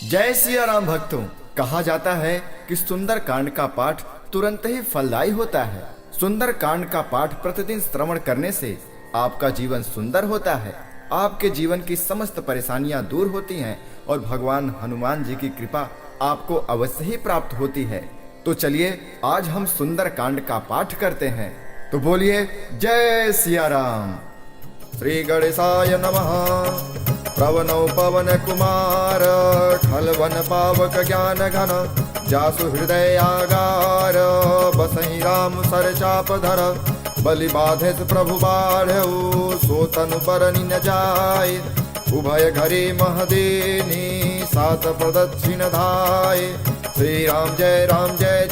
जय सिया राम भक्तों। कहा जाता है कि सुंदर कांड का पाठ तुरंत ही फलदायी होता है। सुंदर कांड का पाठ प्रतिदिन श्रवण करने से आपका जीवन सुंदर होता है, आपके जीवन की समस्त परेशानियां दूर होती हैं और भगवान हनुमान जी की कृपा आपको अवश्य ही प्राप्त होती है। तो चलिए आज हम सुंदर कांड का पाठ करते हैं। तो बोलिए जय सिया राम। श्री गणेशाय नमः। प्रवनौ पवन कुमार खलवन पावक ज्ञान घन जासु हृदय आगार बसहि राम सर चाप धर बलि बाधे प्रभु बाढ़ऊ सो तनु बरनि न जाय उभय घरे महदेनी सात प्रदक्षिण धाय। श्री राम जय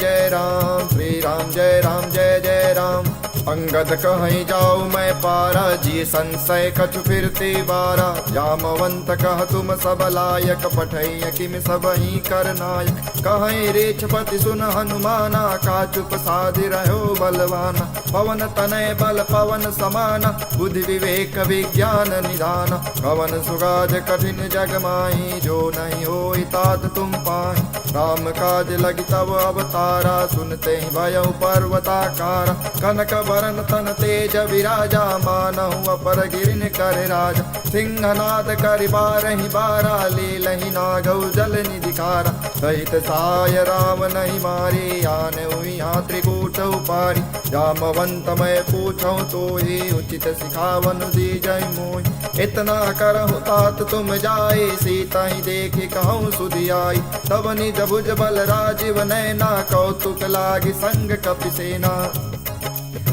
जय राम, श्री राम जय जय राम। अंगद कहीं जाऊं मैं पारा जी संशय कछु फिरते बारा जामवंत कह तुम सब लायक पठै किम सब ही कर नायक कहीं रेछपति सुन हनुमाना का चुप साधि रहो बलवाना पवन तनय बल पवन समाना बुद्धि विवेक विज्ञान निधान पवन सुगाज कठिन जग माही जो नहीं हो तात तुम पाहि राम काज लगी तब अवतारा सुनते ही भयउ पर्वताकारा कनक वरन तन तेज विराजा मानहु अपर गिरिन कर राजा सिंहनाद करि बारहि बारा लीलहि नागौ जल निधिकारा सहित साय राम नहीं मारे आने यहाँ त्रिकूट उपारी जामवंत मैं पूछूं तो ही उचित सिखावन दीजै मोहि इतना करहु तात तुम जाए सीता ही देखी कहूँ सुधियाई तब निज भुज बल राजीव नैना कौतुक लागी संग कपिसेना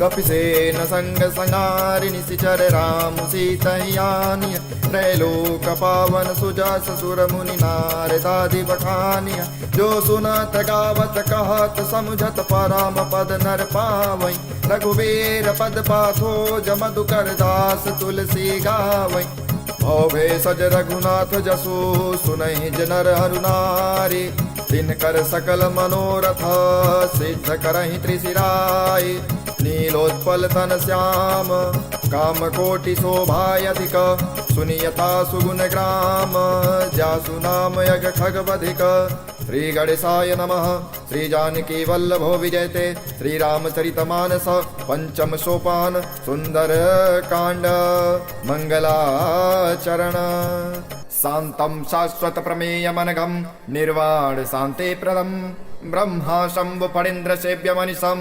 कपिसेन संग संगारिणि सिचर राम सीतयानिय त्रैलोक पावन सुजास सुर मुनि नारदादि बखानिय जो सुनत गावत कहत समुझत परम पद नर पावै रघुवीर पद पाथो जमधुकर दास तुलसी गावै भवे सज रघुनाथ जसो सुनहि जनर हरुनारी तिनकर सकल मनोरथ सिद्ध करहि त्रिशिराय नीलोत्पल तन श्याम काम कोटि शोभायधिक सुनियता सुगुण ग्राम जासु नाम यज्ञ खगवधिक। श्री गणेशाय नमः। श्री जानकी वल्लभो विजयते श्री रामचरितमानस पंचम सोपान सुंदर कांड मंगलाचरण। शांतं शाश्वत प्रमेयमनघं निर्वाण शांति प्रदं ब्रह्मा शंभु फणीन्द्र सेव्य मनिषं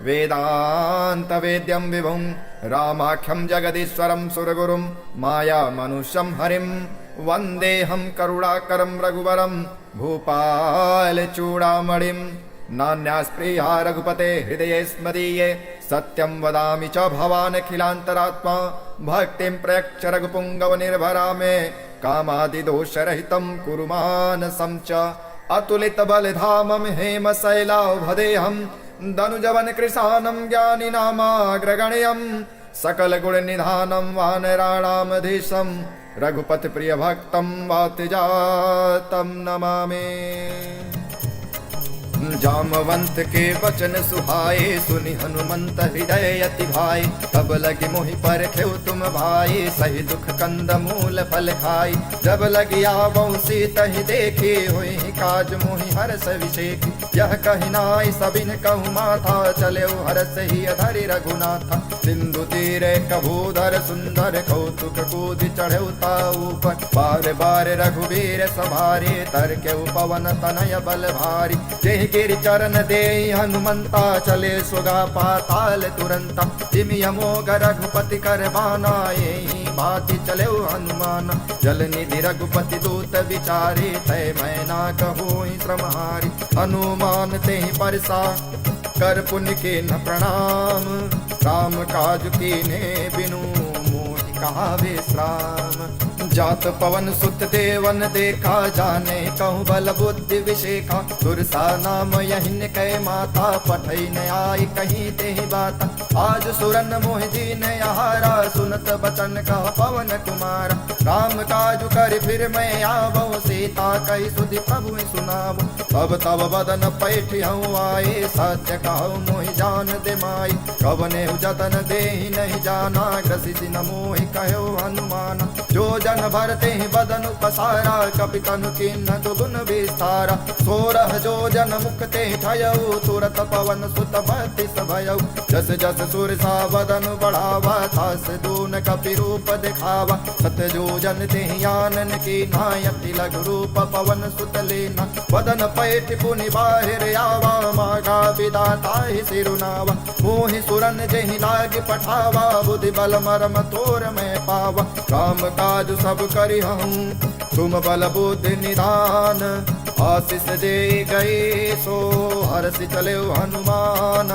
वेदांत वेद्यं विभुं रामाख्यं जगदीश्वरं सुरगुरुं माया मनुष्यं हरिं वन्देऽहं करुणाकरं रघुवरं भूपाल चूड़ामणिं नान्यास्पृहा रघुपते हृदये स्मदीये सत्यं वदामि च भवानखिलान्तरात्मा भक्तिं प्रयच्छ रघुपुङ्गव निर्भरा मे कामादिदोषरहितं कुरु मानसं च अतुलित बलधामं हेम शैलाभदेहं दनुजवन कृशानं ज्ञानिनामाग्रगण्यं सकल गुण निधानं वानराणामधीशं रघुपति प्रिय भक्तं वातिजातं नमामि। जामवंत के वचन सुहाए सुनि हनुमंत हृदय अति भाई तब लगी मोहि परखेउ तुम भाई सही दुख कंद मूल फल खाई जब लगी आवौ सीता ही देखी हुई काज मोहि हर्ष विषेकी यह कहि नाई सबिन कहु माथा चले हर्ष ही अधरि रघुनाथा सिंधु तीरे कभूधर सुंदर कौतुक कूद चढ़े ऊपर बार बार रघुवीर सवारे तरके पवन तनय बल भारी जेहि गिरि चरण दे हनुमंता चले सुगा पाताल तुरंता जिमि अमोघ रघुपति कर बाना यही भांति चले हनुमान जल निधि रघुपति दूत विचारे तय मैं ना कहूँ श्रमहारी हनुमान ते परसा कर पुण्य के न प्रणाम राम काज कीने बिनु मोहि कहा विश्राम जात पवन सुत देवन देखा जाने कहूँ बल बुद्धि विशेखा सुरसा नाम यहिन कै माता पठै न आई कहीं ते बाता आज सुरन मोहि दीन यहारा, सुनत बचन कह पवन कुमार। राम काज कर फिर मैं आवो, सीता कही सुधि प्रभु सुनावो। तब तब बदन पैठियऊ आए, सत्य कहु मोहि जान दे माई। कवने जतन देहि नहीं जाना, ग्रसित न मोहि कहो हनुमान। जो जन भरते ही बदन पसारा, कपि तनु किन्ह दुगुन विस्तारा। सोरह जो जन मुक्ते ठयऊ, तुरत पवन सुत बत्तीस भयऊ। जस जस सुर सा बदन बढ़ावा, तास दून कपि रूप दिखावा। सत जो जन ते आनन की नायति लघु रूप पवन सुत लेना। बदन पैठ पुनि बाहिर आवा, मागा विदाता ही सिरुनावा। मोहि सुरन जेहि लाग पठावा, बुद्धि बल मरम तोर में पावा। काम काज सब करि हूँ, तुम बल बुद्धि निधान। आशीष दे गए सो हर्षि चले हनुमान।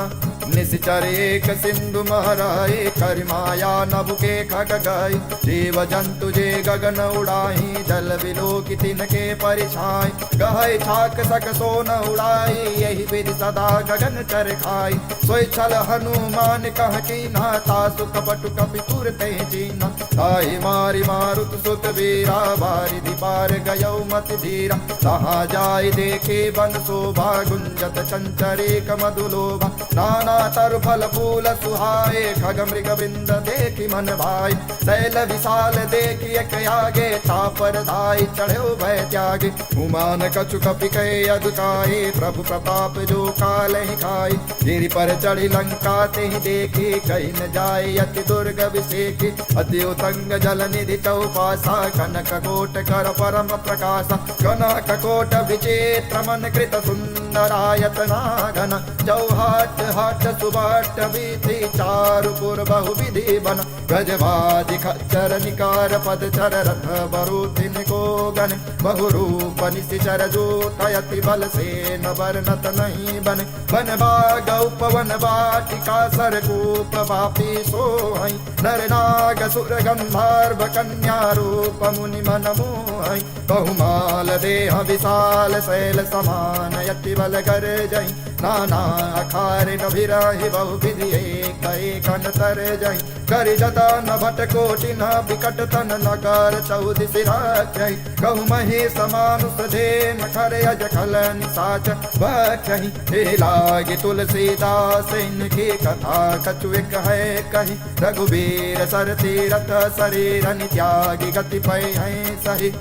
निश्चर एक सिंधु महराए, कर माया नभ के खग गई। जीव जंतु जे गगन उड़ाई, जल बिलो की तिनके परिछाई। गहै छाक सक सोन उड़ाई, यही विधि सदा गगन चर खाई। सोई छल हनुमान कह कीन्हा, तासु कपटु कपि तुरते जीना। ताहि मारि मारुत सुत वीरा, बारिधि पार गयौ मति धीरा। तहाँ जाय देखे बन शोभा, गुंजत चंचरेक मधुलोभा। नाना तरु फल फूल सुहाए, खग मृग वृंद देखी मन भाई। शैल विशाल देखी एक आगे, तापर धाई चढ़ो भय त्यागे। उमान कछु कपि कहे अधुकाए, प्रभु प्रताप जो काल ही खाई। गिरि पर चढ़ी लंका ते ही देखी, कहीं न जाए अति दुर्ग विषेकी। अति उतंग जल निधि चौपासा, कनक कोट कर परम प्रकाशा। कनक कोट विचित्र मन कृत सुंदरायतना घन। चौहाट हाट सुबाट वीथि, चारु पुर बहु विधि बन। गजबादि खच्चर निकार पद चर, रथ बरूथि निको गन। बहु रूप निशिचर जोतयति, बल से न बरनत नहीं बन। बन बाग उपवन वाटिका, सरकूप वापी सोहै। नर नाग सुर गंधर्व कन्या, रूप मुनि मन मोहै। बहुमाल देह विशाल, शैल समान यति बल कर जई। नाना अखार नभिराहि, बहु विधि एक एक अंतर जई। कर जतन भट कोटि न विकट तन, नगर चौदिस राखै। कहु महेश मानुष धेन, खर अज खल निसाच बखहि। हे लागे तुलसीदास, इनकी कथा कछु एक है कही। रघुबीर सर तीरथ शरीर, त्यागी गति पै है सही।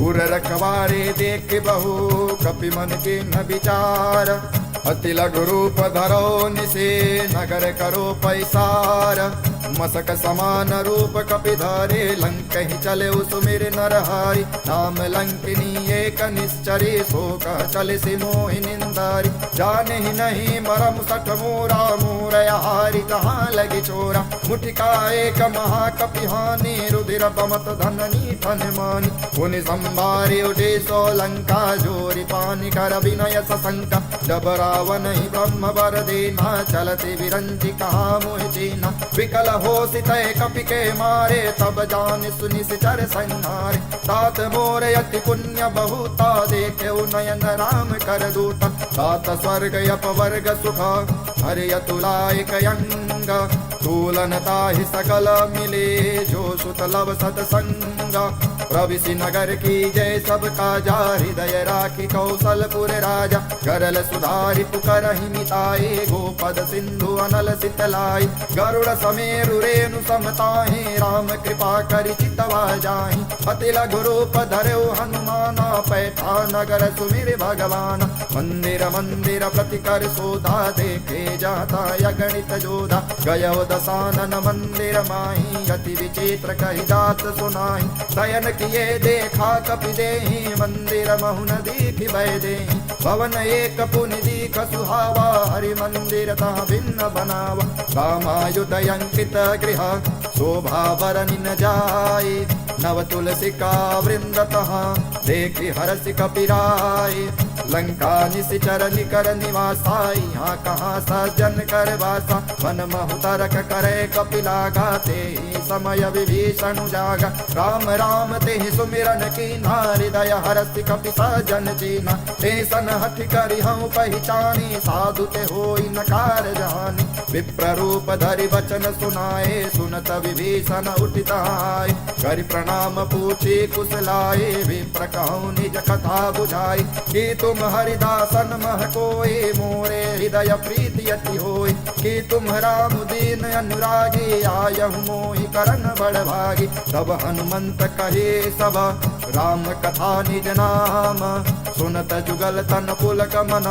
उर रखवारे देख बहु, कपि मन के न विचार। अति लघु रूप धरो निसे, नगर करो पैसार। मसक समान रूप कपि धरे, लंक ही चले सुमिर नरहारी। नाम लंकिनी एक निश्चरी, शोक चले सि मोहि निंदारी। जाने ही नहीं मरम सठ मोरा, मोरहारी कहाँ लगी चोरा। मुठिका एक महाकपि हानि, रुधिर बमत धननी ठन मानी। पुनि संभारी उठे सो लंका, जोरी पानी कर विनय सशंका। जब रावण ही ब्रह्म वर देना, चलते विरंची कहा मोहि चीना। विकल होसित कपि के मारे, तब जान सुनि सिचर संहारे। तात मोर यति पुण्य बहुता, देखे नयन राम कर दूता। तात स्वर्ग अपवर्ग सुख, हरि अतुलायक यंग। तूलनता ही सकल मिले, जो सुत लब सतसंग। प्रविशि नगर की जय सब काजा, हृदय राखी कौशलपुर राजा। गरल सुधारि पुकरहि मिताए, गोपद सिंधु अनल सितलाई। गरुड़ समेरु रेणु समताहि, राम कृपा करि चितवा जाहि। अति लघु रूप धरौ हनुमाना, पैठा नगर सुमिर भगवान। मंदिर मंदिर प्रति कर शोधा, देखे जाता अगणित जोधा। गयो दसानन मंदिर माही, अति विचित्र कहि जात सुनाहि। शयन किए देखा कपि देहि, मंदिर महुन दीखि भय देहि। भवन एक पुनि दीख सुहावा, हरि मंदिर तह भिन्न बनावा। रामायुध अंकित गृह, शोभा बरनि न जाय। नव तुलसी का वृंदतः देखी हरसि कपिराय लंका निशिचर निकर निवासाई यहाँ कहाँ सज्जन कर वासा मन महु तरक करे कपिला गाते समय विभीषण जागा राम राम ते सुमिरन की हृदय हरसि कपि सज्जन जीना ते सन हठ करि हूँ पहचानी साधु ते होई नकार जानी विप्र रूप धरि वचन सुनाए सुनत विभीषण उठित आए करि प्रणाम पूछी कुशलाए विप्र कहूँ निज कथा बुझाई कि तुम हरिदासन मह कोई मोरे हृदय प्रीति अति होई कि तुम राम दीन अनुरागी आयहु मोहि करन बड़ भागी तब हनुमंत कहे सब राम कथा निज नाम सुनत जुगल तन पुलक मन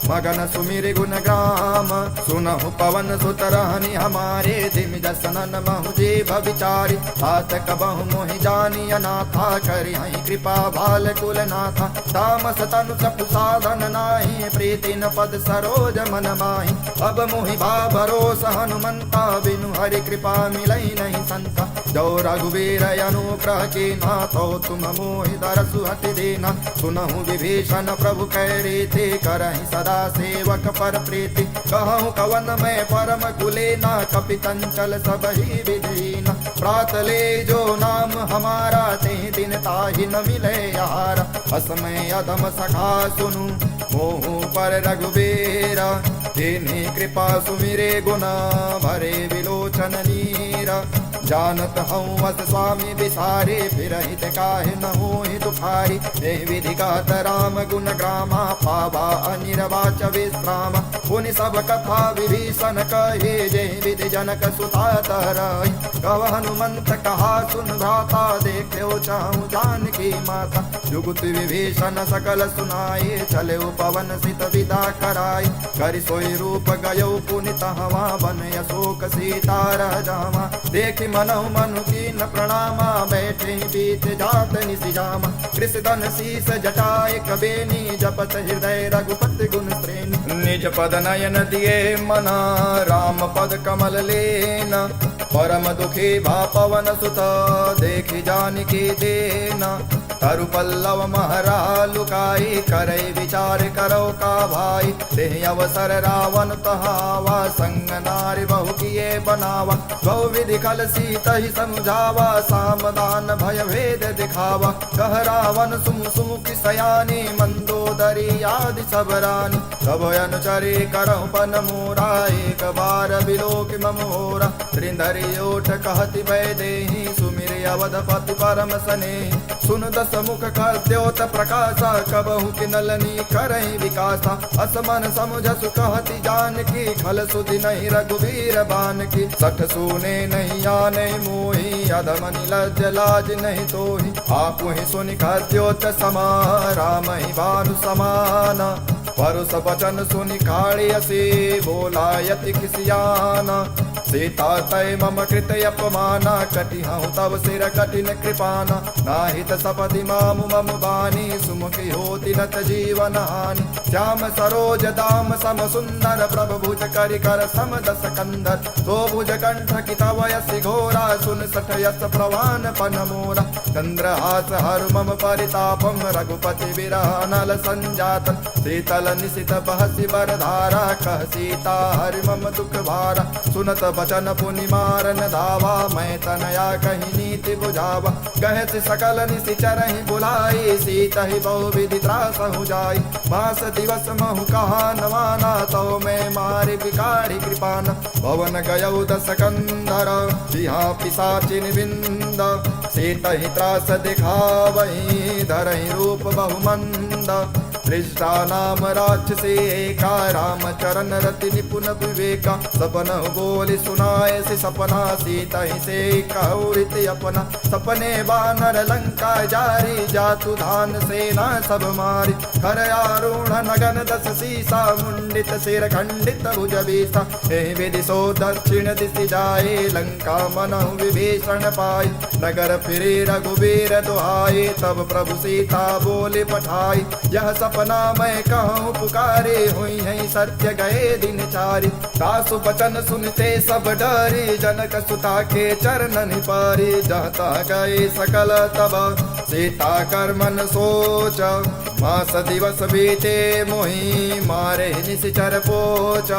मगन सुमिर गुण ग्राम सुनहु पवन सुत रहनि हमारे दिमि दसनन महु जीव विचारी तात कबहु मोहि जानी अनाथा करि हई कृपा भाल कुल नाथा तामस तनु सपु साधन नाही प्रीति न पद सरोज मन माही अब मोहि भा भरोस हनुमंता बिनु हरि कृपा मिलई नहीं संता जो रघुवीर अनुग्रह की नाथो तुम मोहि दरसु हटि देना सुनहु विभीषण प्रभु कै रीति करहि सदा सेवक पर प्रीति कहूँ कवन में परम कुलेना कपि चंचल सब ही विधीना प्रात ले जो नाम हमारा ते दिन ताहि न मिले यार असमय अधम सखा सुनु मोहु पर रघुबीरा तेने कृपा सुमिरे गुना भरे विलोचन नीरा जानत हूँ अस स्वामी विसारे फिर हित काहे न होहि दुखारी हे विधि गात राम गुण ग्रामा पावा अनिर्वाच विश्राम पुनि सब कथा विभीषण कहे जय विधि जनक सुता तरई कव हनुमंत कहा सुन भ्राता देखो चाहूँ जानकी माता जुगुत विभीषण सकल सुनाए चले पवन सित विदा कराई करि सोई रूप गयो पुनित हवा बन अशोक सीता रह जावा देखि मनहु मनु कीन प्रणामा बैठे बीत जात निशिजामा कृष्ण शीस जटाए कबेनी जपत हृदय रघुपति गुण श्रेणी निज पद नयन दिए मना राम पद कमल लेना परम दुखी भा पवन सुत देखि जानकी देना तरु पल्लव महरा लुकाई करे विचार करो का भाई देह अवसर रावण तहावा संग नारी बहु किए बनावा गौ विधि खल सीत ही समझावा सामदान भय भेद दिखावा कह रावण सुम सुम की सयानी मंदोदरी आदि सब रानी सब अनुचरी करहु पन मोरा एक बार बिलोक मम होरा त्रिंधरी ओठ कहति भय देहि सुमिर अवधपति परम सने सुन दस मुख का द्योत प्रकाशा कबहु कि नलनी करहि विकासा असमन समुझ कहति जानकी खल सुधि नहीं रघुवीर बान की सठ सुने नहीं आने मोहि अधम निलज लाज नहीं तोहि आपु ही सुनि द्योत समा राम ही भानु समाना परुष बचन सुनि काढ़ियसी बोला यति खिसियाना सीता तय मम कृत अपमाना कटि हूँ तब सिर कठिन कृपाना नाहित सपति मामु मम बानी सुमुखी होति नत जीवन हानि श्याम सरोज दाम सम सुंदर प्रभु भुज करि कर सम दस कंदर तो भुज कंठ की तव यसी घोरा सुन सठ यस प्रवान पन मोरा चंद्रहास हर मम परितापम रघुपति विरह नल संजात शीतल निशित बहसी बरधारा कह सीता हरि मम दुख भारा सुनत बचन पुनि मारन धावा मैं तनया कहीं नीति बुझावा गहत सकल निशिचर ही बुलाई सीत ही बहु विधि त्रास हो जाई मास दिवस महु कहा नवाना तो मैं मारे बिगाड़ी कृपाना भवन गयौ दस कंधर बिहा पिशाचिन बिंद सीत ही त्रास दिखावही धरहि रूप बहुमंद दृष्टा नाम राक्षसी एका राम चरण रति निपुण विवेका सपन बोली सुनाए से सपना सीता ही से कहूरित अपना सपने बानर लंका जारी जातु धान सेना सब मारी कर आरूढ़ नगन दस सीसा मुंडित सिर खंडित भुज बीसा हे विधि सो दक्षिण दिशि जाए लंका मनहु विभीषण पाई नगर फिरे रघुवीर दुहाई तब प्रभु सीता बोले पठाई यह सप सपना मैं कहूँ पुकारे, हुई है सत्य गए दिन चारि। सासु बचन सुनते सब डरे, जनक सुता के चरणन पारे। जाता गए सकल तब सीता कर मन सोच, मास दिवस बीते मोहि मारे निश्चर पोच।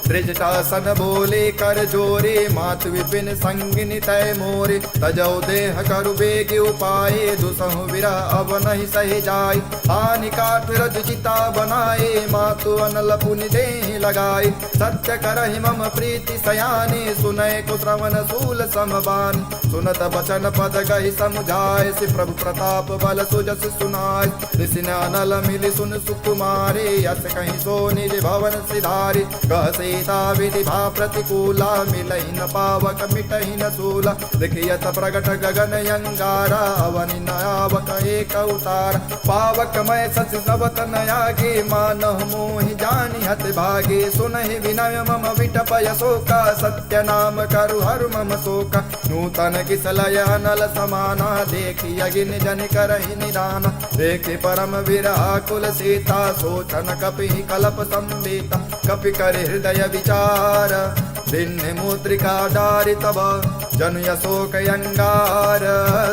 त्रिजटासन बोले कर जोरे, मातु विपिन संगिनी तय मोरे। तजौ देह करु बेग उपाय, दुसहु विरह अब नहीं सही जाय। हानि काठ रज चिता बनाए, मातु अनल पुनि देहि लगाए। सत्य करहि मम प्रीति सयानी, सुनय को श्रवण सूल समबान। सुनत बचन पद गहि समुझाय, श्री प्रभु प्रताप बल सुजस सुनाय। ऋषि अनल मिलि सुन सुकुमारे, यस कहीं सो निज भवन सिधारे। कह सीता विधि भा प्रतिकूला, मिलहि न पावक मिटहि न सूला। देखियत प्रगट गगन अंगारा, अवनि न आवक एक अवतार। पावक मैं सच नवत नयागे, मानह मोहि जानि हत भागे। सुनहि विनय मम विटपय शोका, सत्य नाम करु हर मम शोका। नूतन किसलय अनल समाना, देखि अगिन जन करहि निदाना। देखे परम विराकुल सीता, सोचन कपि कलप संवेता। कपि कर हृदय विचार, दिन्हि मुद्रिका डारि तब। जन यशोक अंगार,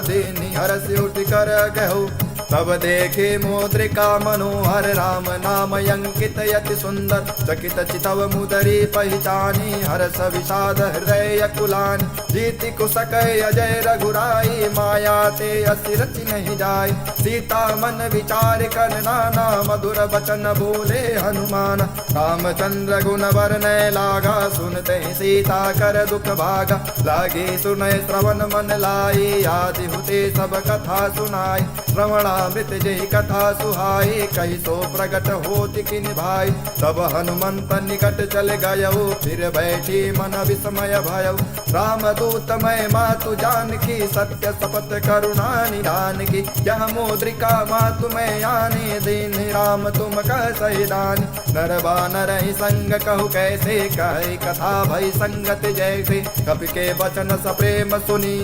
दीनि हरस उठ कर गहु। तब देखे मुद्रिका मनोहर, राम नाम अंकित यति सुंदर। चकित चितव मुदरी पहचानी, हरस विषाद हृदय कुलानि। जीति कुसकै अजय रघुराई, माया ते असि रचि नहीं जाय। सीता मन विचार कर नाना, मधुर बचन बोले हनुमान। रामचंद्र गुण वर्णय लागा, सुनते सीता कर दुख भागा। लागे सुनय श्रवण मन लाई, आदि हुते सब कथा सुनाई। श्रवणामृत जय कथा सुहाई, कही सो प्रगट होति किन भाई। तब हनुमंत निकट चल गयो, फिर बैठी मन विस्मय भयो। राम दूत मैं मातु जानकी, सत्य शपथ करुणा निधान की। यह मुद्रिका मातु मैं आने, दीन राम तुम कह सही दानी। नर बानर ही संग कहु कैसे, कही कथा भई संगत जैसे। कपि के वचन सप्रेम सुनी,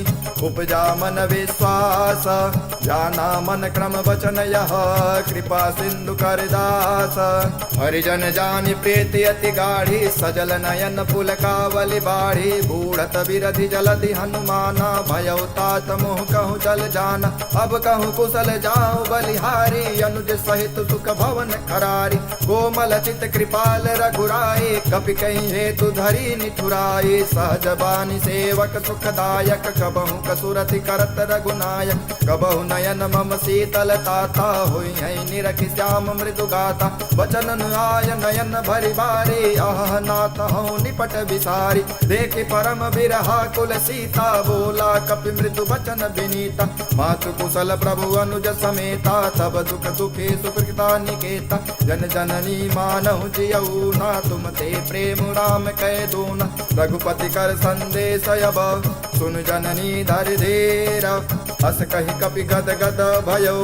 उपजा मन विश्वास। जाना मन क्रम वचन यह, कृपा सिंधु कर दास। हरिजन जानि प्रीति अति गाढ़ी, सजल नयन पुलकावली बाढ़ी। बूढ़त बिरधि जलधि हनुमाना, भयउ तात मोह कहूँ चल जाना। अब कहूँ कुशल जाऊँ बलिहारी, अनुज सहित सुख भवन करारी। कोमल चित कृपाल रघुराई, कपि कहीं हेतु धरी निठुराई। सहज बानी सेवक सुखदायक, कबहु कसुरति करत रघुनायक। कबहु नयन मम शीतल ताता, हुई है निरखि श्याम मृदु गाता। वचन आय नयन भरि बारी, आह नाथ हूँ निपट विसारी। देखि परम बिरहा कुल सीता, बोला कपि मृदु वचन विनीता। मातु कुशल प्रभु अनुज समेता, तब दुख दुखे सुकृता निकेता। जन जननी मानहु जियऊ ना, तुम ते प्रेम राम कह दूना। रघुपति कर संदेश अब, सुन जननी धर धीरा। हस कहि कपि गद गद भयो,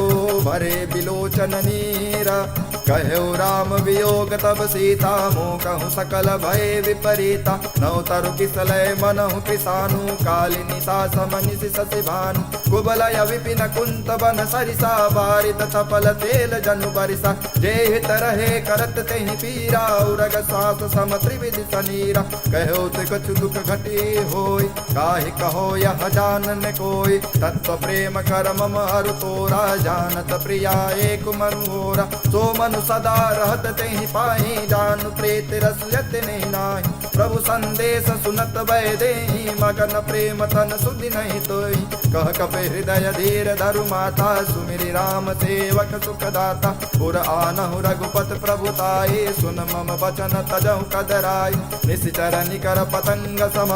भरे बिलोचन नीरा। कहु राम वियोग तब सीता, मोह कहूँ सकल भय विपरीता। नव तरु किसलय मनहु किसानु, कालिनी सास मनिषि शशि भानु। कुबलय विपिन कुंत बन सरिसा, बारित चपल तेल जनु बरिसा। जे हित रहे करत तेहि पीरा, उरग सास सम त्रिविधि सनीरा। कहो ते कछु दुख घटी होय, काहि कहो यह जानन कोय। तत्व प्रेम कर मम अरु तोरा, जानत प्रिया एक मनोरा। सो मनु सदा रहत तेहि पाहि, जानु प्रीत रस यत नहीं नाहि। प्रभु संदेश सुनत भय देहि, मगन प्रेम तन सुधि नहीं तोहि। कह कपि हृदय धीर धरु माता, सुमिरि राम सेवक सुखदाता। पुर आनहु रघुपत प्रभुताई, सुन मम वचन तजहु कदराई। निश्चर निकर पतंग सम,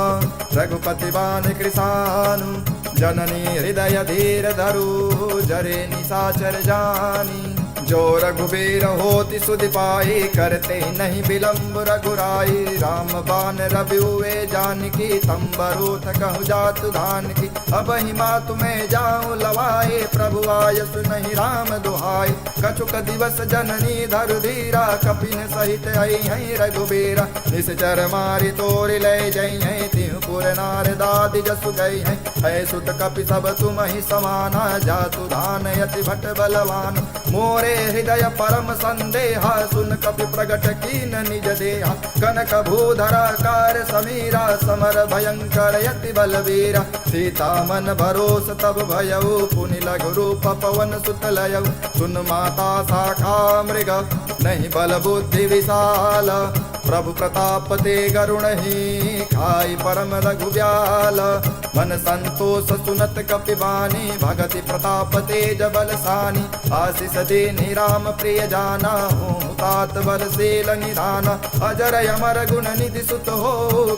रघुपति बान कृसानु। जननी हृदय धीर धरु, जरे निशाचर जानी। जो रघुबीर होति सुधि पाई, करते नहीं विलम्ब रघुराई। राम बान रवि हुए जानकी, तंबरूथ कहु जातु धान की। अब ही मातु में जाऊं लवाए, प्रभु आय सुनहि राम दुहाई। कछुक दिवस जननी धरु धीरा, कपिन सहित आई है रघुबीरा। निश्चर मारि तोरि ले जई है, तिहु पुर नार दादि जसु गई है। है सुत कपि सब तुम ही समाना, जातु धान यति भट बलवान। मोरे हृदय परम संदेहा, सुन कपि प्रगट कीन निज देहा। कनक भूधराकार समीरा, समर भयंकर यति बलवीरा। सीता मन भरोस तब भयऊ, पुनि लघु रूप पवन सुत लयऊ। सुन माता शाखा मृग, नहीं बल बुद्धि विशाल। प्रभु प्रताप ते गरुण ही, खाई परम रघु ब्याल। मन संतोष सुनत कपि बानी, भगति प्रताप तेज बलसानी। आशीष देनि राम प्रिय जाना, हो तात बल सेल निधाना। अजर अमर गुण निधि सुत हो,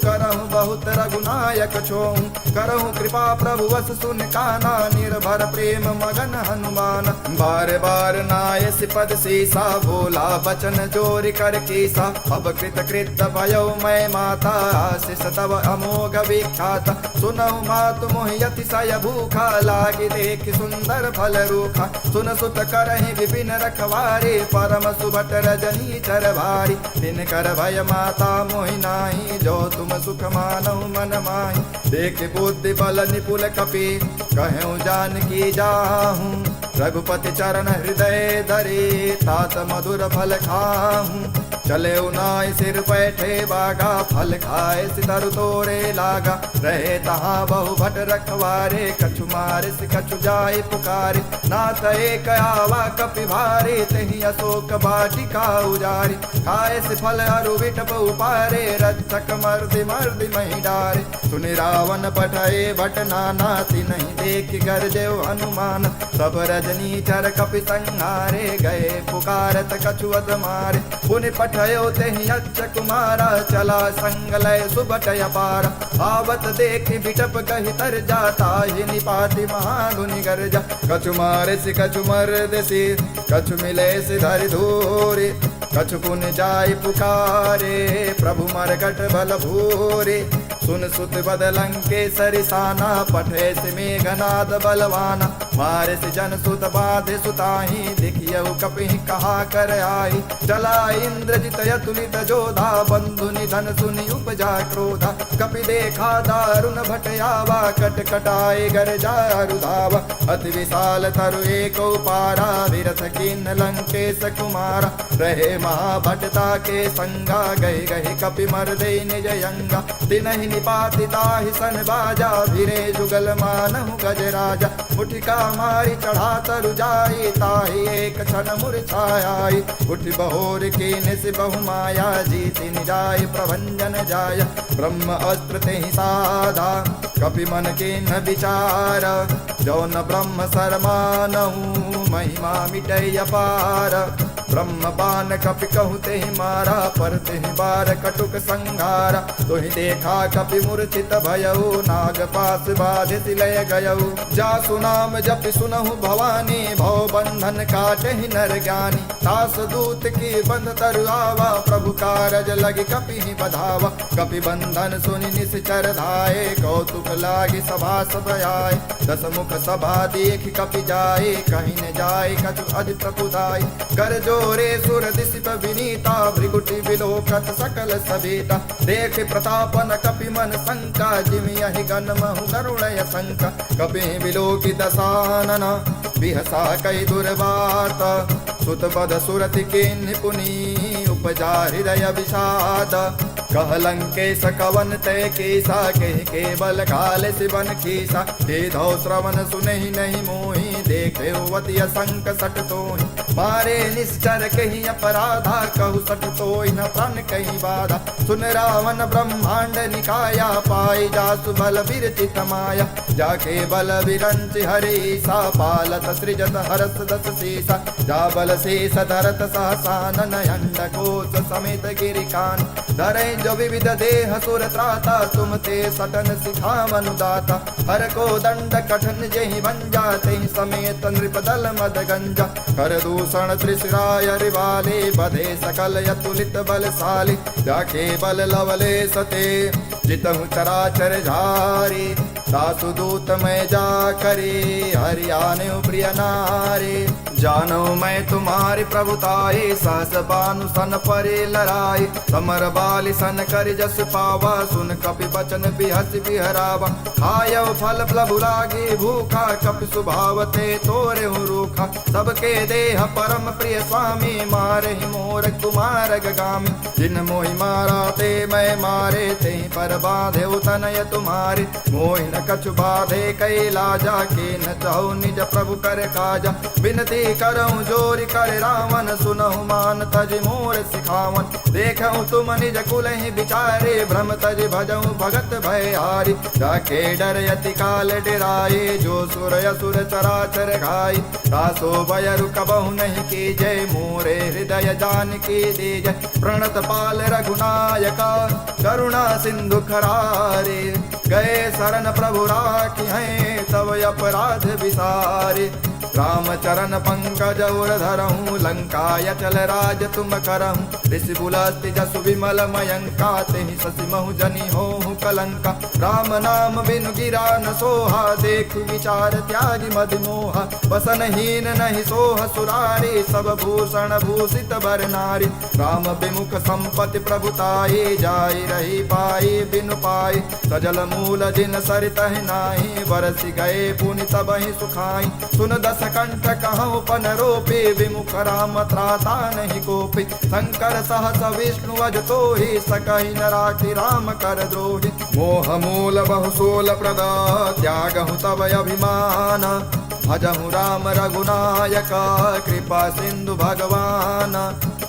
करहु बहुत रघुनायक छोहु। करहु कृपा प्रभु वस सुन काना, निर्भर प्रेम मगन हनुमान। बार बार नाय सिपद सीसा, बोला बचन जोरि कर कीसा। अब कृत कृत भयो मैं माता, आशीष तब अमोघ विख्यात। सुनहु मातु मोहि अतिशय भूखा, लागी देख सुंदर फल रूखा। सुन सुत करहि विपिन रखवारे, परम सुभट रजनी चर भारी। दिन कर भय माता मोहि नाही, जो तुम सुख मानहु मन माहि। देख बुद्धि बल निपुल कपि, कहूँ जानकी जाहूँ। रघुपति चरण हृदय धरे, तात मधुर फल खाहूँ। चले उनाय सिर बैठे बागा, फल खाए सितर तोरे लागा। रहे तहाँ बहु भट रखवारे, कछु मारे से कछु जाए पुकारे। नाथ एक आवा कपि भारे, तही अशोक बाटिका उजारी। खाए से फल अरु विटप उपारे, रक्षक मर्दि मर्दि मही डारे। सुनि रावण पठाए भट नाना, तिन्हि देख गरजेउ हनुमान। सब रजनी चर कपि संहारे, गए पुकारत कछु अध मारे। पुनि पठयो तेहि अच्छ कुमारा, चला संग लय सुबट अपारा। आवत देखि बिटप कहि तर जाता, ही निपाति महागुनि गर्जा। कछु मारे से कछु मर्द से, कछु मिले से धरि धूरे। कछु पुन जाय पुकारे, प्रभु मरकट बल भूरे। सुन सुत बदलंके सरिसाना, पठे से मेघनाद बलवाना। मारे से जन सुत बाधे सुताही, देखियहु कपि कहा कर आई। चला इंद्रजित यतुलित जोधा, बंधु निधन सुनि उपजा क्रोधा। कपि देखा दारुण भट आवा, कट कटाए गरजा रुधावा। अति विशाल तरु एक पारा, विरथ किन्न लंकेश कुमारा। रहे महाभटता के संगा, गहे गहे कपि मर्दे निज यंगा। तिनहि निपाति ताहि सन बाजा, भिरे जुगल मानहु गजराजा। मुठिका मारी चढ़ा तरु जाई, ताहि एक क्षण मूर्छाई। उठि बहोर कीन से बहु माया, जीति निजाय प्रभंजन जाय। ब्रह्म अस्त्र तेहि साधा, कपि मन कीन विचार। जौन ब्रह्म सरमानहु, महिमा मिटै अपार। ब्रह्म बाण कपि कहु तेहि मारा, पर तेहि बार कटुक संहारा। तोहि देखा कपि मूर्छित भयउ, नाग पास बाधि सिलय गयउ। जासु नाम जपि सुनहु भवानी, भव बंधन काटहि नर ज्ञानी। तास दूत की बंध तरु आवा, प्रभु कारज लगी कपि बधावा। कपि बंधन सुनि निश्चर धाये, कौतुक लागी सभा सब आए। दस मुख सभा देख कपि जाए, कहीं न जाए कछु अधि प्रकुदाय। कर जोरे सुर दिसिप विनीता, भृगुटि विलोकत सकल सभेता। देख प्रतापन कपि मन शंका, जिमियहि गण महु करुणय शंका। कपि विलोकि दशानन, बिहसा कई दुर्वात। सुत बध सुरति के निपुनी, उपजा हृदय विषाद। कह लंकेश कवन तय केसा, कह केवल काल सिवन कीसा। हे धौ श्रवण सुनहि नहीं मोहि, देखे वति असंक सट तोहि। मारे निश्चर कहीं अपराधा, कहु सट तोहि न प्राण कहीं बाधा। सुन रावण ब्रह्मांड निकाया, पाई जासु बल विरचित माया। जाके बल विरंच हरीसा, पालत सृजत हरस दस सीसा। जा बल शेष धरत सहसानन, अंडकोश समेत गिरिकान। धरे जो विविध देह सुर त्राता, तुम ते सटन सिखा मनुदाता। हर को दंड कठन जेहि भंजा, तेहि समेत नृपदल मद गंजा। कर दूषण त्रिशिराय रिवाले, बधे सकल यतुलित बलशाली। जाके बल लवले सते, जितहु चराचर झारी। दासु दूत मैं जा करे, हरियाने प्रिय नारे। जानो मैं तुम्हारी प्रभुताई, सहस बानु सन परे लड़ाई। समर बाली सन कर जस पावा, सुन कपि बचन बिहस बिहरावा। खायौ फल प्रभु लागी भूखा, कपि स्वभाव ते तोरे रूखा। सबके देह परम प्रिय स्वामी, मारे मोर कुमार गगामी। जिन मोहि मारा ते मैं मारे, ते पर बाधे तनय तुम्हारे। मोहि न कछु बाधे कैला, जाके न चाहु निज प्रभु कर काजा। बिनती करऊँ जोरि कर रावण, सुनहु मान तज मोर सिखावन। देखऊँ तुम निज कुल ही विचारे, भ्रम तज भजऊँ भगत भयहारी। जाके डर यति काल डराए, जो सुर असुर चराचर घाई। दासो भय रुकबहु नहीं की जय, मोरे हृदय जान की दे जय। प्रणत पाल रघुनायका, करुणा सिंधु खरारे। गए शरण प्रभु राखी हैं, तब अपराध विसारे। राम चरण पंकज उर धरहूँ, लंकाय चल राज तुम करहूँ। ऋषि बुलस्ति जसु विमल मयंका, तेहि शशि महु जनि होहु कलंका। राम नाम बिनु गिरा न सोहा, देखु विचार त्यागी मदि मोहा। वसनहीन नहीं सोह सुरारी, सब भूषण भूषित बर नारी। राम विमुख संपत्ति प्रभुताई, जाई रही पाई बिनु पाई। सजल मूल जिन सरितहि नाही, बरसि गए पुनि तबहि सुखाई। सुन दस कंठ कहूँ पन रोपे, विमुख राम त्राता नहीं कोपे। शंकर सहस विष्णु अज तोहि, सकहि न राखि राम कर द्रोहि। मोह मूल बहु सोल प्रदा, त्यागहु तब अभिमान। भजहु राम रघुनायक, कृपा सिंधु भगवान।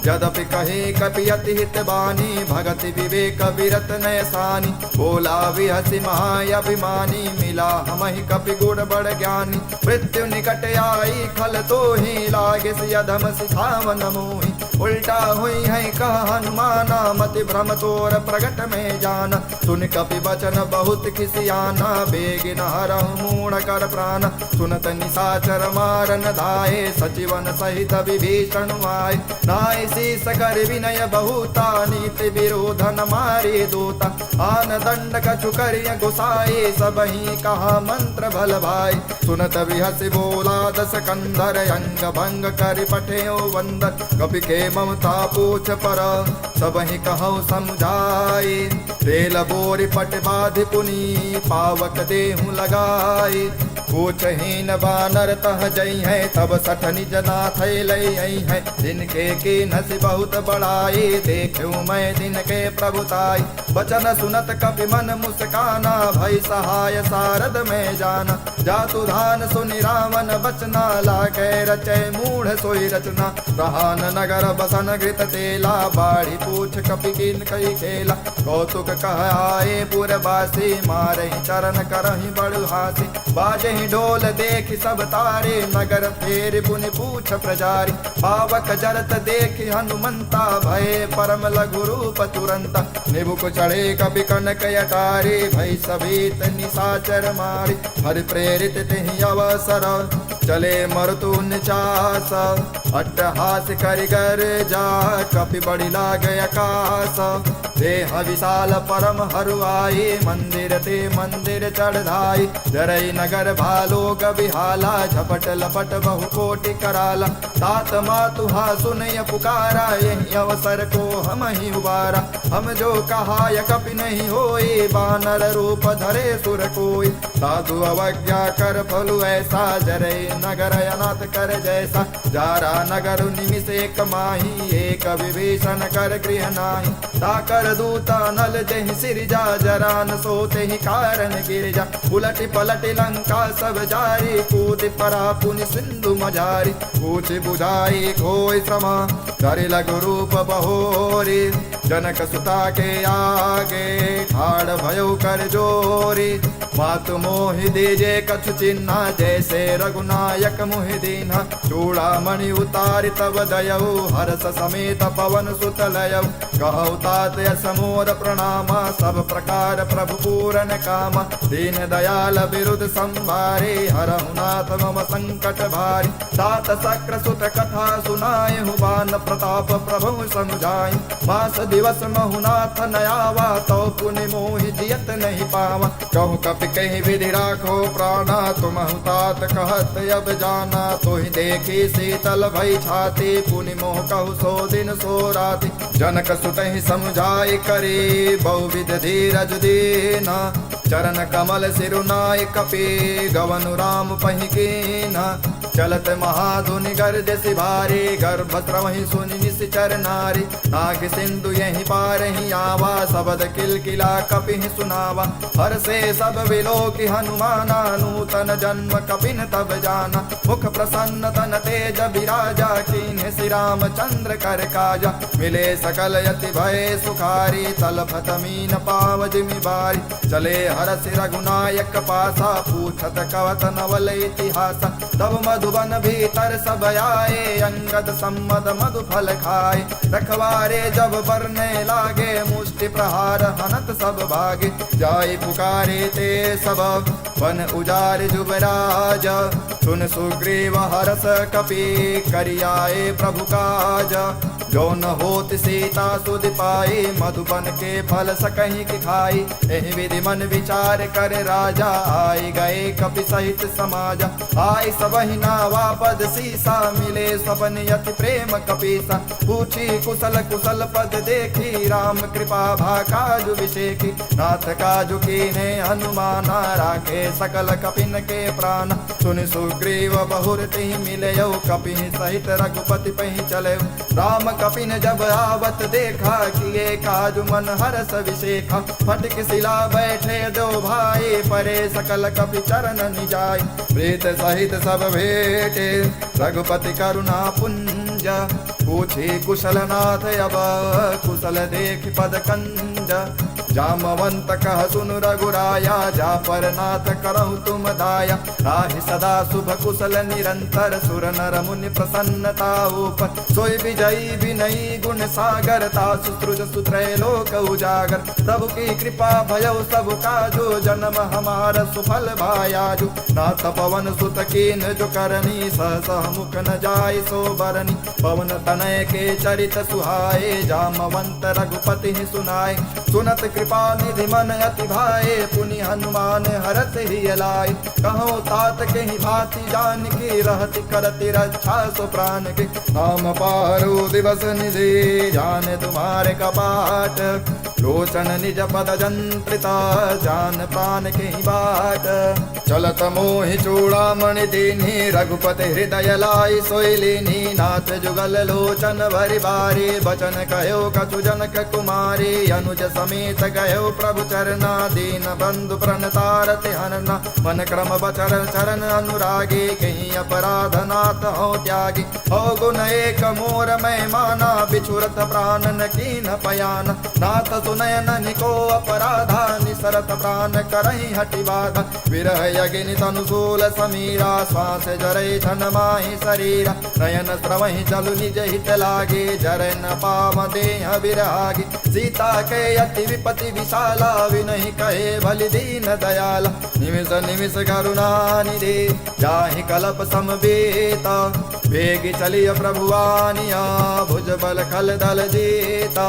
यद्यपि कहे कपि अति हित बानी, भगति विवेक विरत नय सानी। बोला विहसि महाअभिमानी, मिला हमहि कपि गुण बड़ ज्ञानी। मृत्यु निकट आई खल तोहि, लागे सि अधम सिखावन मोहि। उल्टा हुई है कह हनुमाना, मति भ्रम तोर प्रगट में जाना। सुन कपि बचन बहुत खिसियाना, बेगिन हरहु मूढ़ कर प्राण। सुनत निशाचर मारन धाये, सचिवन सहित विभीषण आए। नाय शीस कर विनय बहुता, नीति विरोधन मारे दूता। आन दंड कछु करिय गुसाए, सबहि कहा मंत्र भल भाई। सुनत विहसि बोला दस कंधर, अंग भंग कर पठेओ वंदन। कपि के ममता पूछ पर, सबहि कहूँ समझाए। तेल बोरि पट बाधि पुनि, पावक देहु लगाए। पूछहीन बानर तह जई है, तब सठ निज नाथ लई है। जिनके की नसी बहुत बड़ाई, देखूँ मैं दिन के प्रभुताई। वचन सुनत कपि मन मुस्काना, भई सहाय सारद में जाना। जातु धान सुनि रावण बचना, लागे रचय मूढ़ सोई रचना। रहान नगर बसन घृत तेला, बाढ़ी पूछ कपि किन कई खेला। कौतुक कह आए पुरवासी, मारहि चरण करहि बड़ु हासी। बाजहि ढोल देख सब तारे, नगर फेर पुनि पूछ प्रजारी। पावक जरत देख हनुमंता, भय परम लघु रूप तुरंता। निबुक चढ़े कपि कनक अटारी, भई सभीत निशाचर मारी। हरि प्रेरित तिहि अवसर, चले मरतु निचास। अट्टहास करि गर्जा, कपि बड़ि लागे आकाश। देह विशाल परम हरुआई, मंदिर ते मंदिर चढ़ाई। जरई नगर भालोग बिहाला, झपट लपट बहु कोटि कराला। तात मातुहा सुनय पुकारा, यही अवसर को हम ही उबारा। हम जो कहाय कपि नहीं होई, बानर रूप धरे सुर कोई। साधु अवज्ञा कर फलु ऐसा, जरई नगर अनाथ कर जैसा। जारा नगर निमिष एक माही, एक विभीषण कर गृह नाही। ताकर दूता नल जहि सिरजा, जरा न सोते ही कारण गिरजा। उलटि पलटि लंका सब जारी, कूद परा पुनि सिंधु मझारी। पूछ बुझाई खोई समा, धरि लघु रूप बहोरी। जनक सुता के आगे, ठाड़ भयो कर जोरी। मातु मोहि दीजे कछु चिन्हा, जैसे रघुनायक मुहि दीन्हा। चूड़ामणि उतारि तब दयऊ, हर्ष समेत पवन सुत लयऊ। कहु तात समोर प्रणामा, सब प्रकार प्रभु पूरन कामा। दीन दयाल बिरुद संभारे, हरहु नाथ मम संकट भारी। तात शक्र सुत कथा सुनाए, बान प्रताप प्रभु समुझाई। मास दिवस महु नाथ नयावा, तो पुनि मोहि जियत नहीं पावा। कहु कपि कपि कहीं विधि राखो प्राणा, तुम हुतात कहत अब जाना। तो ही देखी शीतल भई छाती, पुनि मोह कहु सो दिन सो राति। जनक सुतहि समझाई करी, बहुविध धीरज दीना। चरण कमल सिरुनाय कपि, गवनु राम पहि कीना। चलत महाधुनि गर्जसि भारी, गर्भ स्रवहि सुनि निश्चर नारी। नाग सिंधु यहीं पारहि आवा, शब्द किलकिला कपिहि सुनावा। हर से सब विलोकि हनुमाना, नूतन जन्म कपिन तब जाना। मुख प्रसन्न तन तेज विराजा, कीन्ह श्री रामचंद्र कर काजा। मिले सकल यति भय सुखारी, तलफत मीन पाव जिमि बारी। चले हरष रघुनायक पासा, पूछत कवत नवल इतिहासा। तब मधुबन भीतर सब आए, अंगद सम्मद मधु फल खाए। रखवारे जब बरने लागे, मुष्टि प्रहार हनत सब भागे। जाय पुकारे ते सब, वन उजार जुबराज। सुन सुग्रीव हरष कपि, करियाए प्रभु काज। जो न होत सीता सुध पाई, मधुबन के फल सकहीं की खाई। एहि विधि मन विचार कर राजा, आए गए कपि सहित समाजा। आय सबहि नावा पद सीसा, मिले सबन यति प्रेम कपीसा। पूछी कुशल कुशल पद देखी, राम कृपा भा काजु विषेखी। नाथ काजु कीने हनुमाना, राखे सकल कपिन के प्राण। सुन सुग्रीव बहुर तिहि मिलयो, कपि सहित रघुपति पहि चलयो। राम कपिन जब आवत देखा, किए काजु मन हरस विशेखा। फटक शिला बैठे दो भाई, परे सकल कपि चरण निजाय। प्रीत सहित सब भेटे, रघुपति करुणा पुंज। पूछे कुशल नाथ अब, कुशल देख पद कंज। जामवंत कह सुन रघुराया, जा पर नाथ करहु तुम दाया। राहि सदा शुभ कुशल निरंतर, सुर नर मुनि प्रसन्नता ऊपर। सोई विजयी विनयी गुण सागर, तासु सृज सुत्रय लोक उजागर। प्रभु की कृपा भयउ सब काजो, जन्म हमार सुफल भायाजु। नाथ पवन सुत कीन जो करनी, सहस मुख न जाय सो बरनी। पवन तनय के चरित सुहाए, जामवंत रघुपति सुनाए। सुनत कृपा निधि मन अति भाए, पुनि हनुमान हरत ही लाए। कहो तात के ही भांति जान की, रहति करति रक्षा सो प्राण के। नाम पारो दिवस निधि, जान तुम्हारे कपाट। लोचन निज पद जंत्रिता, जान प्राण के ही बाट। चलत मोहि चूड़ामणि दीन्ही, रघुपति हृदय लाई सोई लीन्ही। नाथ जुगल लोचन भरि बारी, बचन कहो कछु जनक कुमारी। अनुज समेत गयो प्रभु चरना, दीन बंधु प्रणतारति हरना। मन क्रम बचर चरण अनुरागी, कहीं अपराध नाथ हो त्यागी। हो गुण एक मोर मैं माना, बिछुरत प्राण न कीन पयाना। नाथ सुनयन निको अपराधा, निसरत प्राण करहि हटि बाधा। विरह यज्ञ तनुशूल समीरा, श्वास जरै छन माहि शरीरा। नयन स्रवहि जलु निज हित लागे, जरै न पाव देह विरागी। सीता के अति विपति विशाला, विनहि कहे भलि दीन दयाला। निमिष निमिष करुणा निधे, जाहि कलप समवेता। वेग चलिय प्रभु आनिया, भुज बल खल दल जीता।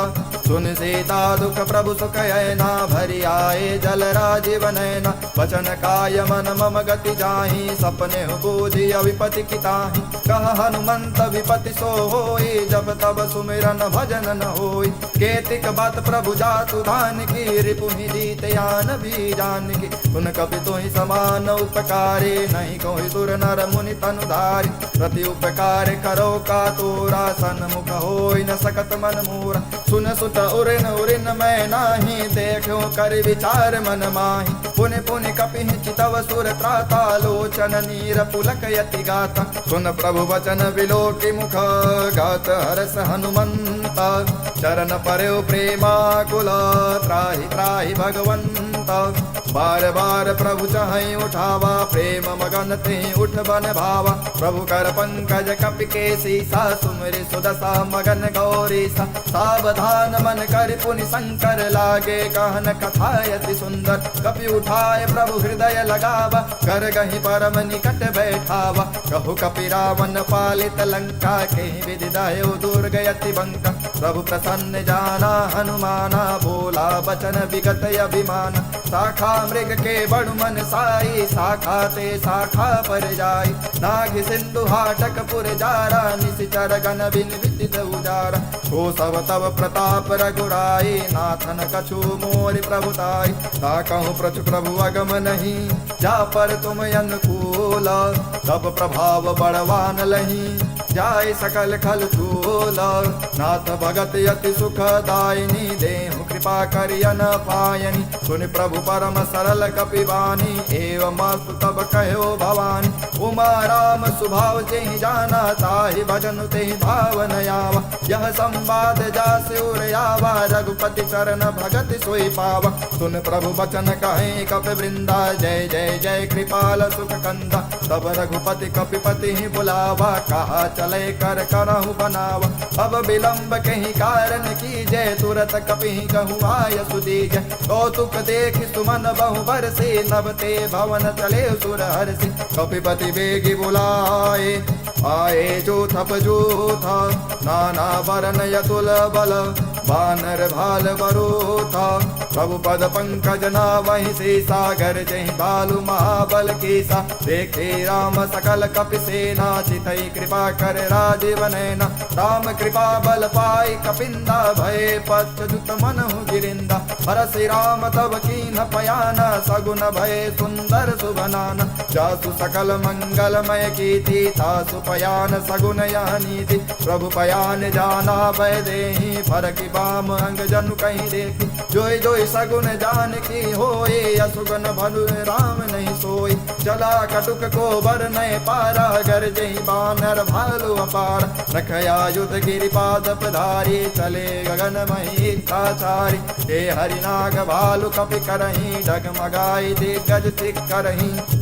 सुन सीता दुख प्रभु सुख ऐना, भरि आए जल राजीव नैना। वचन काय मन मम गति जाहि, सपने बूझि विपति किताहि। कह हनुमंत विपति सो होई, जब तब सुमिरन भजन न होई। केतिक बात प्रभु जातु धान की, रिपुहि जीत यान भी जान की। सुन कपि तुहि समान उपकारी, नहीं कोई सुर नर मुनि तनुधारी। प्रति उपकार करो का तोरा, सन्मुख होई न सकत मन मोरा। सुन सुत उरिन उरिन मैं नाही, देखो कर विचार मन माही। पुनि पुनि कपिहि चितव सुर त्राता, लोचन नीर पुलक यति गाता। सुन प्रभु वचन विलोकि मुख, गात हरस हनुमंता। चरण पर्यो प्रेमाकुला, त्राहि त्राहि भगवंता। बार बार प्रभु चाहि उठावा, प्रेम मगन तिहि उठ बन भावा। प्रभु कर पंकज कपि केसीसा, सुमिरि सुदशा मगन गौरीसा। सावधान मन कर पुनि शंकर, लागे कहन कथा यति सुंदर। कपि उठाए प्रभु हृदय लगावा, कर गहि परम निकट बैठावा। कहु कपि रावण पालित लंका, केहि विधि दह्यो दुर्ग यति बंका। प्रभु प्रसन्न जाना हनुमाना, बोला बचन विगत अभिमान। शाखा मृग के बड़ु मन साई, शाखा ते शाखा पर जाई। नाग सिंधु हाटक पुर जारा, निशिचर गण बिन विदित उजारा। हो सब तब प्रताप रघुराई, नाथन कछु मोर प्रभुताई। ताकहु प्रचु प्रभु अगम नहीं, जा पर तुम अनुकूल। तब प्रभाव बड़वान लही, जाय सकल खल चूल। नाथ भगत अति सुखदायिनी, देहु कृपा करियन पायनी। सुन प्रभु परम सरल कपिवानी, एवं मास्तु तब कहो भवानी। उमा राम स्वभाव जेहि जाना, ताहि भजन तेहि भावन आवा। यह संवाद जासि उर आवा, रघुपति चरण भगत सोई पावा। सुन प्रभु बचन कहे कपि वृंदा, जय जय जय कृपाल सुख कंदा। तब रघुपति कपिपति ही बुलावा, कहा चले कर करहु बनावा। अब विलंब कहीं कारण की, जय तुरत कपि कहु आय सुदीज। कौतुक देख सुमन बहु बरसे, नभ ते भवन चले सुर हर्षि। कपिपति बेगी बुलाए, आए जो थप जो था। नाना वरन यतुल बल, बानर भाल बरो था। प्रभु पद पंकज नावहि से, सागर जहि बालु महाबल केसा। देखे राम सकल कपि सेना, चितई कृपा कर राजीव नैना। राम कृपा बल पाई कपिंदा, भय पच्युत मनहु गिरिंदा। हरसि राम तब कीन पयाना, सगुन भय सुंदर सुभनाना। जासु सकल मंगलमय कीर्ति, तासु पयान सगुन यह नीति। प्रभु पयान जाना भय देहि, फरकि बाम अंग जनु कहीं देखी। जोई जोई सगुन जान की होए, असुगन भनु राम नहीं सोई। चला कटुक को बर नय पारा, गर जही बानर भालु अपार। रखया युध गिरिपाद पधारी, चले गगन मही चाचारी। हे हरिनाग भालु कपि करही, डगमगाई दिग्गज चिक करही।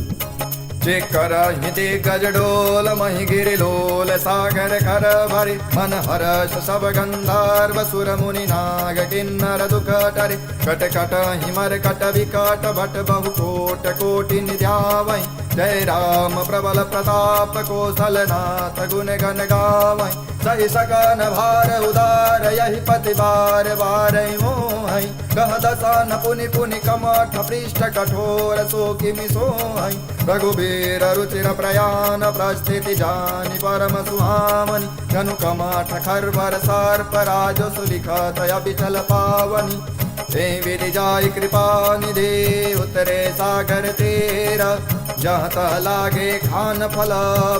चिक करहि दिग्गज डोल, महि गिरि लोल सागर कर भरि। मन हर्ष सब गंधर्व सुर मुनि नाग, किन्नर दुख टरि। कट कट हिमर कट विकट, भट बहु कोट कोटि निध्यावै। जय राम प्रबल प्रताप, कौशलनाथ गुण गण गावै। सहि सकन भार उदार, यहि पति बार बार मोहै। कह दसन पुनि पुनि कमठ, पृष्ठ कठोर सो किमि सोहै। रघुबीर रुचिर प्रयाण, प्रस्थिति जानि परम सुहामनि। जनु कमठ खरवर सर्प, राज सुलिखत अबिचल पावनि। ते विधि जाय कृपा निधे, उतरे सागर तेरा। जहाँ तह लागे खान फल,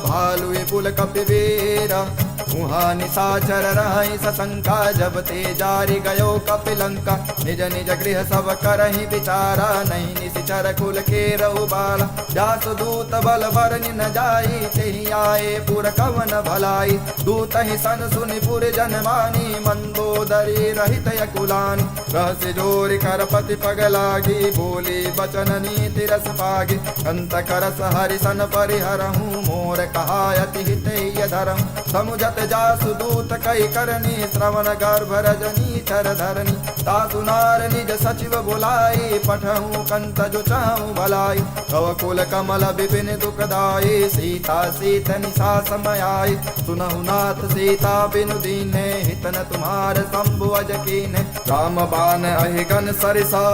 भालु पुल कपिवीरा। मुहा निशाचर रहि सशंका, जब ते जारि गयो कपिलंका। निज निज गृह सब करहि विचारा, नहीं निशिचर कुल के रहु बाला। जासु दूत बल बरनि न जाई, तेहि आए पुर कवन भलाई। दूत ही सन सुनि पुर जनमानी, मंदोदरी रहित यकुलानी। रहस्य जोरि कर पति पग लागी, बोली बचन नीति रस पागी। अंत करस हरि सन परिहरहूँ, मोर कहा अति हितैय धरहूँ। समुझत जासु दूत कई करनी, श्रवण गर्भ रजनी चर धरनी। तासु नार निज सचिव बुलाई, पठहूँ कंत जो चाहूँ भलाई। तव कुल कमल विपिन दुखदाई, सीता सीत निशा समय आई। सुनहु नाथ सीता बिनु दीने, हितन तुम्हार शंभु अज कीने। राम बान अहिगन सरिसा,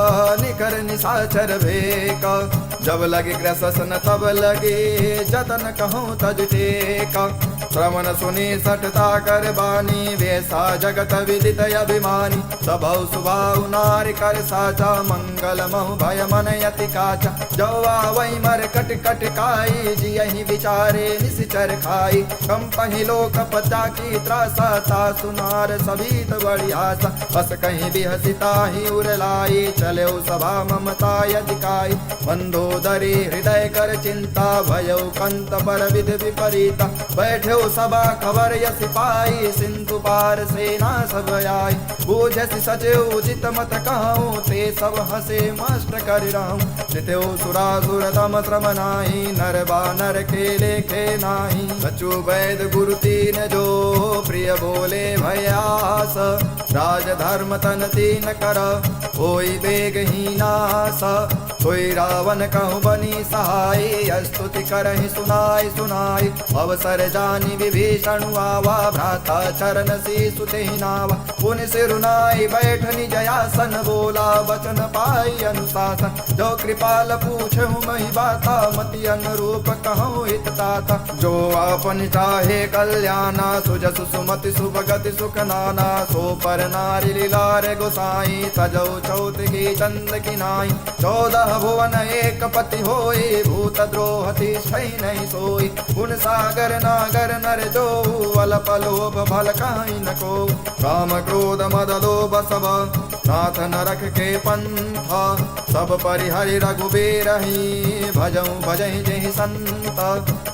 निकर निशाचर भेका। जब लगे ग्रसन तब लगे, जतन कहूँ तज टेका। श्रवण सुनी सठता कर बानी, वैसा जगत विदित अभिमानी। सबौ सुभाउ नारि कर साचा, मंगल महु भय मन यति काचा। जौआ वही मर कट कट काई, जियहि विचारे निशिचर खाई। कम पहि लोक पचा की त्रासा, तासु नार सभीत बड़ी आशा। बस कहीं भी हसिता ही उरलाई, चले सभा ममता यदिकाई। मंदोदरी हृदय कर चिंता, भयउ कंत पर विधि विपरीता। बैठे सभा खबर यस पाई, सिंधु पार सेना सब आई। बूझसि सचिव उचित मत कहूँ, ते सब हसे मस्त कर रहूँ। जितेउ सुरासुर तम श्रम नाही, नर बानर के लेखे नाही। बचु वैद गुरु तीन जो, प्रिय बोले भयास। राज धर्म तन तीन कर, होई बेग ही नास। सोई रावण कहु बनी सहाय, स्तुति करहि सुनाय सुनाय। अवसर जानि विभीषण आवा, भ्राता चरण शीसु तेहि नावा। पुनि सिरुनाई बैठ निज आसन, बोला वचन पाई अनुशासन। जो कृपाल पूछहु महि बाता, मति अनुरूप कहूँ हित ताता। जो आपन चाहे कल्याणा, सुजसु सुमति सुभगति सुख नाना। सो पर नारी लीलार गोसाई, तजौ चौथ की चंद की नाई। 14 भुवन एक पति होई, भूत द्रोह तिष्ठै नहीं सोई। गुण सागर नागर नर जो, अल्प लोभ भल काई न को। काम क्रोध मद लोभ सब, नाथ नरक के पंथा। सब परिहरि रघुबीर ही, भजऊं भजहि जेहि संत।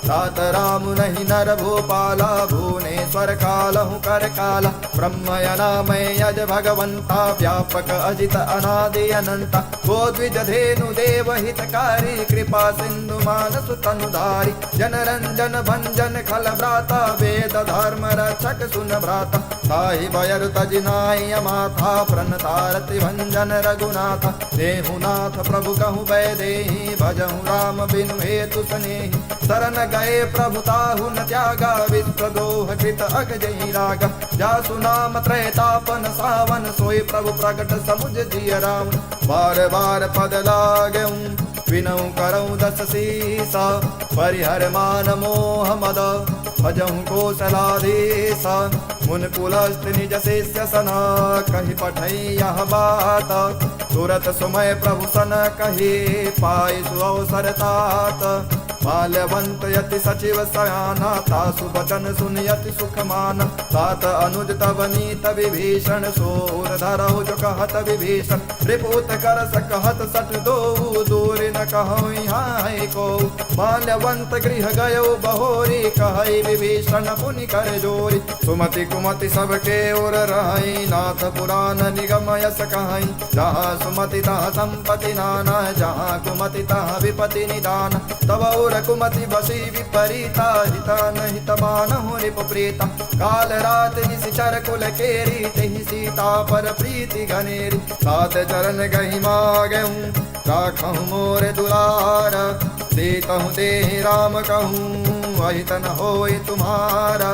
तात राम नहीं नर भूपाला, भुवनेश्वर कालहु कर काला। ब्रह्मयनामय यज भगवंता, व्यापक अजित अनादि अनंता। गो द्विज धेनु देव हितकारी, कृपा सिंधु मानस तनुधारी। जन रंजन भंजन खल भ्राता, वेद धर्म रक्षक सुन भ्राता। ताहि भयर तज नाय माथा, प्रणतारति भंजन रघुनाथ। देहुनाथ प्रभु कहु बैदेहि, भजहु राम बिनु हेतु स्नेहि। शरण गए प्रभु ताहु न त्यागा, विश्वद्रोह कृत अगजहि रागा। जासु नाम त्रैतापन सावन, सोई प्रभु प्रकट समुझ जिय राम। बार बार पद लागऊं, विनऊ करऊं दस सीसा। परिहर मान मोह मद, भजहु कौशलाधीसा। मुन कुलस्थ निज शिष्य सना, कहि पठई यह बात। तुरत सुमय प्रभु सन कही, पाई सुअवसर तात। माल्यवंत यति सचिव सयाना, तासु बचन सुन यति सुख माना। तात अनुज तब नीत विभीषण, सोर धरहु जो कहत विभीषण। रिपुत कर सकहत सठ दो, दूर न कहु यहाँ को। माल्यवंत गृह गयो बहोरी, कहई विभीषण पुनि कर जोरी। सुमति कुमति सबके ओर रहई, नाथ पुराण निगम यस कहई। जहाँ सुमति तहाँ संपत्ति नाना, जहाँ कुमति तहाँ विपत्ति निदान। तब और कुमति बसी विपरीता, हिता न हित मानहु रिप प्रीता। काल रात निशिचर कुल केरी, तेहि सीता पर प्रीति घनेरी। सात चरण गहि मागऊं, राखहु मोर दुलार। सीतहु देहि राम कहूँ, अहित न होय तुम्हारा।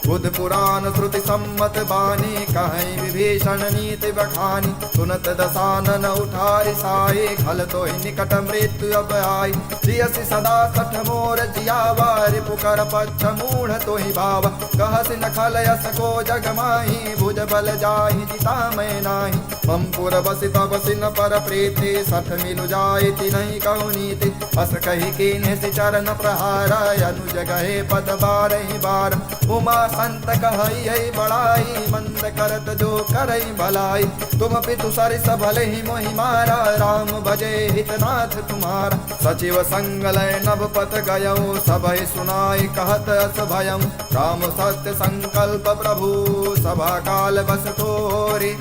बुध पुराण श्रुति सम्मत बानी, कहीं विभीषण नीति बखानी। सुनत दसानन उठारि साई, खल तो निकट मृत्यु अब आई। सियसि सदा सठ मोर जियावा, रिपुकर पक्ष मूढ़ तो ही भावा। कहसि न खल यस को जग माही, भुज बल जाहि जिता मैं नाही। ममपुर बसि तब सिन पर प्रीति, सठ मिलु जायति नहीं कहु नीति। अस कही कीन्हे सि चरण प्रहारा, अनुज गहे पद बारहि बार। उमा संत कहई बड़ाई, मंद करत जो करई भलाई। तुम पितु सरिस भले ही मोहि मारा, राम भजे हितनाथ तुम्हारा। सचिव संग लय नभ पथ गयऊ, सबहि सुनाई कहत अस भयऊ। राम सत्य संकल्प प्रभु, सभा काल बस तोरी।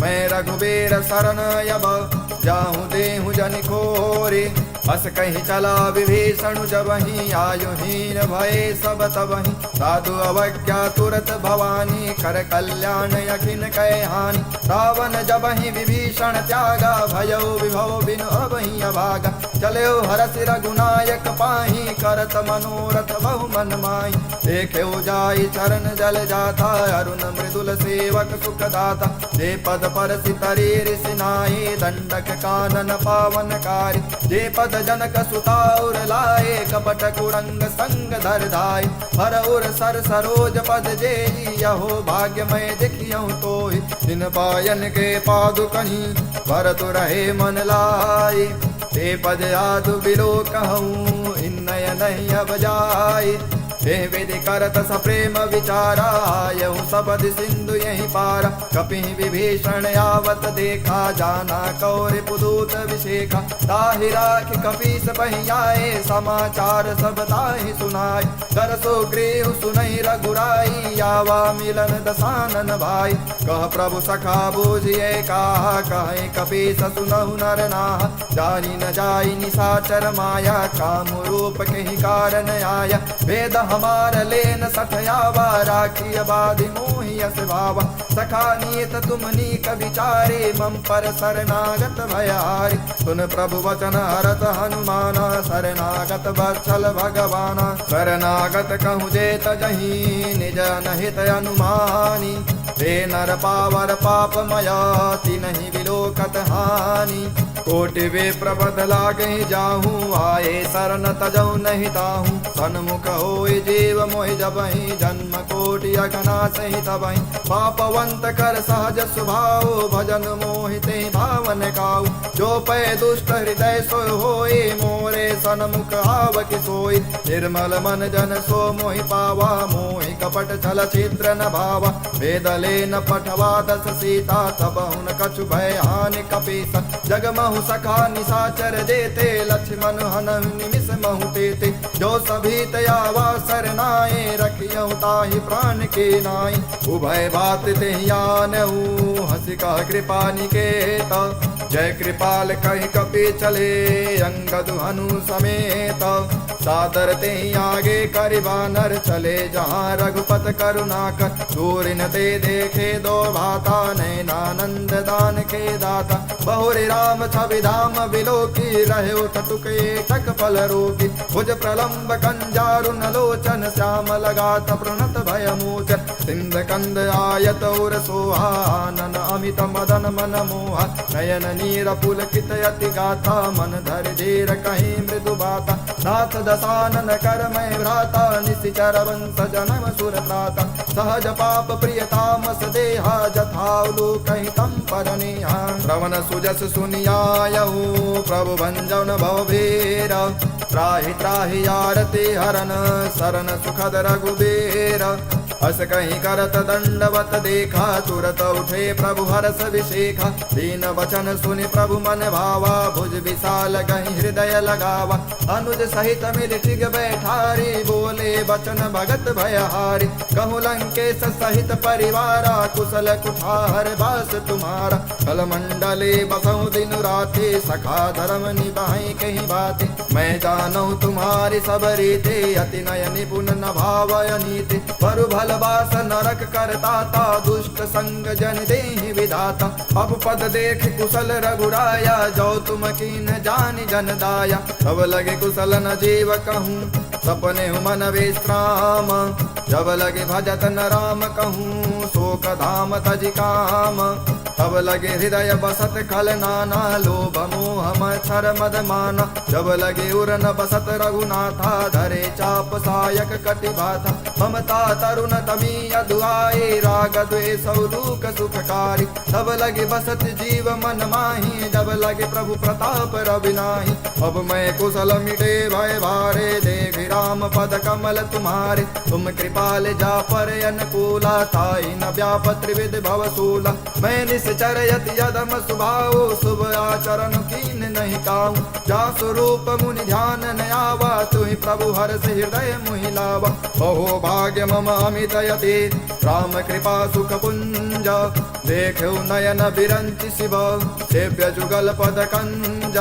मैं रघुबीर शरण यब, जाहु देहु जनि खोरी। अस कहीं चला विभीषण जबहि, आयुहीन भये सब तबहि। साधु अवज्ञा तुरत भवानी, कर कल्याण यखिन कै हानि। रावण जबहि विभीषण त्यागा, भयउ विभव बिनु अबहि अभागा। चलो हरसि रघुनायक पाहि, करत मनोरथ बहु मन माहि। देखेउ जाई चरण जल जाता, अरुण मृदुल सेवक सुखदाता। जे पद परसि तरी ऋषि नाहि, दंडक कानन पावनकारी। जे पद जनक सुताउर लाए, कपट कुरंग संग धर धाय। हर उर सर सरोज पद जेई, यहो भाग्यमय देखियौ तोहि। दिन पायन के पादुकहि, भरतु रहे मन लाई। ते पद यादु बिलो कहूँ, इन्नय नहीं अब जाय। हे विधि करत सप्रेम विचारा, यहु सबद सिंधु यही पारा। कपिहि विभीषण आवत देखा, जाना कौरि पुदूत विशेखा। ताहि राखि कपीस पहियाए, समाचार सब ताहि सुनाय। कर सो गृह सुनहि रघुराई, आवा मिलन दसानन भाई। कह प्रभु सखा बूझिए कहा, कहे कपीस सुनहु नर नाहा। जानी न जाई निशाचर माया, काम रूप के ही कारण आया। वेद हमार लेन सठयावा, राखी बाधि मोहि मोहि यस भावा। सखा नियत तुम नीक विचारे मम पर शरणागत भयारि। सुन प्रभु वचन हरत हनुमाना शरणागत वत्सल भगवाना। शरणागत कहूँ जे तजहि निज अनहित अनुमानी। हे नर पावर पाप मया तिन्हि विलोकत हानि। कोटि वे प्रबद लागे जाहूँ आए शरण तजऊ नहीं ताहूँ। सन्मुख होय जीव मोहि जबहि जन्म कोटि अगना सहि तबहि। पापवंत कर सहज स्वभाव भजन मोहिते भावन काऊ। जो पै दुष्ट हृदय सोय होय मोरे सन्मुख आव कि सोय। निर्मल मन जन सो मोहि पावा मोहि कपट छल छिद्र न भावा। वेदले न पठवा दस सीता तब हुन कछु भय हानि कपीसा। जगमहु सखा निशाचर जेते लक्ष्मण हनहु निमिष महु तेते। जो सभी तयावा सरनाए रखियहु ताहि प्राण के नाई। उभय बात तेहि आनहु हंसी कह कृपा निकेत। जय कृपाल कहि कपि चले अंगद हनु समेत। सादर तेहि आगे करि बानर चले जहाँ रघुपत करुणाकर। दूर न ते देखे दो भाता नैनानंद दान के दाता। बहुरि राम छवि धाम बिलोकी रहे उठ टुके टक फल रोकी। भुज प्रलंब कंजारुन लोचन श्याम लगात प्रणत भय मोचन। सिंध कंद आयत उर सोहानन अमित मदन मन मोहा। नयन नीर पुलकित यति गाथा मन धर धीर कहीं मृदु बाता। नाथ दसानन कर मैं भ्राता निशिचर वंश जनम सुर प्राता। सहज पाप प्रियतामस देहा जथाउलु कहीं तम पर नेहा। श्रवण सुजस सुनियायहु प्रभु भंजन भवभीर। त्राहि त्राहि आरती हरन शरण सुखद रघुबीर। हस कहीं करत दंडवत देखा तुरत उठे प्रभु हरस विशेखा। दीन वचन सुनि प्रभु मन भावा भुज विशाल कहीं हृदय लगावा। अनुज सहित मिल टिग बैठारी बोले वचन भगत भयहारी। कहूँ लंकेश सहित परिवारा कुशल कुठार बास तुम्हारा। कल मंडले बसहु दिन राते सखा धर्म निभाई कहीं बातें। मैं जानू तुम्हारी सब रीते अति नय निपुण न भावय नीति। पर भल बास नरक करताता दुष्ट संग जन देहि विधाता। अब पद देख कुशल रघुराया जो तुम कीन जानि जन दाया। तब लगे कुशल न जीव कहूँ सपने मन विश्राम। जब लगे भजत न राम कहूँ शोक धाम तज काम। तब लगे हृदय बसत खल नाना लोभ मोह मच्छर मद माना। जब लगे उर न बसत रघुनाथा धरे चाप सायक कटि बाधा। ममता तरुण तमी अधुआए राग द्वेष लूक सुखकारी। तब लगे बसत जीव मन माही जब लगे प्रभु प्रताप रविनाही। अब मैं कुशल मिटे भय भारे देख राम पद कमल तुम्हारे। तुम कृपाल जा पर अनुकूला ताई न व्याप त्रिविध भवसूला। मैं निश्चर यति यदम सुभाव शुभ आचरण कीन नहीं काऊ। जा स्वरूप मुनि ध्यान न आवा तुहि प्रभु हर्ष हृदय मुहि लावा। बहो भाग्य मम अमित यति राम कृपा सुख पुंज। देखो नयन बिरंचि शिव सेव्य जुगल पद कंज।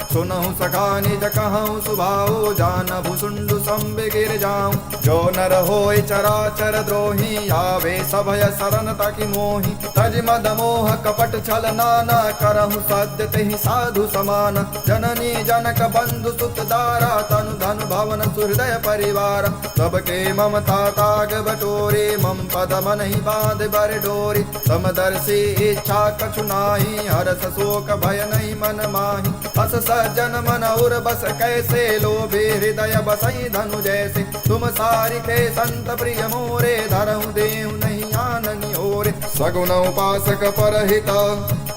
सुनहु सखा निज कहूँ सुभाऊ जान भुसुंडु संबे गिर जाऊँ। जो नर होय चराचर द्रोही आवे सभय शरण ताकि मोहि। तज मद मोह कपट छल नाना करहु सद्य तेहि साधु समान। जननी जनक बंधु सुत दारा तनु धन भवन सुहृदय परिवार। सबके ममता ताग बटोरे मम पद मन ही बांध बर डोरी। समदर्शी इच्छा कछु नाही हरस शोक भय नहीं मन माही। हस सज्जन मन उर बस कैसे लोभे हृदय बसई धनु जैसे। तुम सारिके संत प्रिय मोरे धरहु देहु नहीं आननि ओरे। सगुन उपासक परहित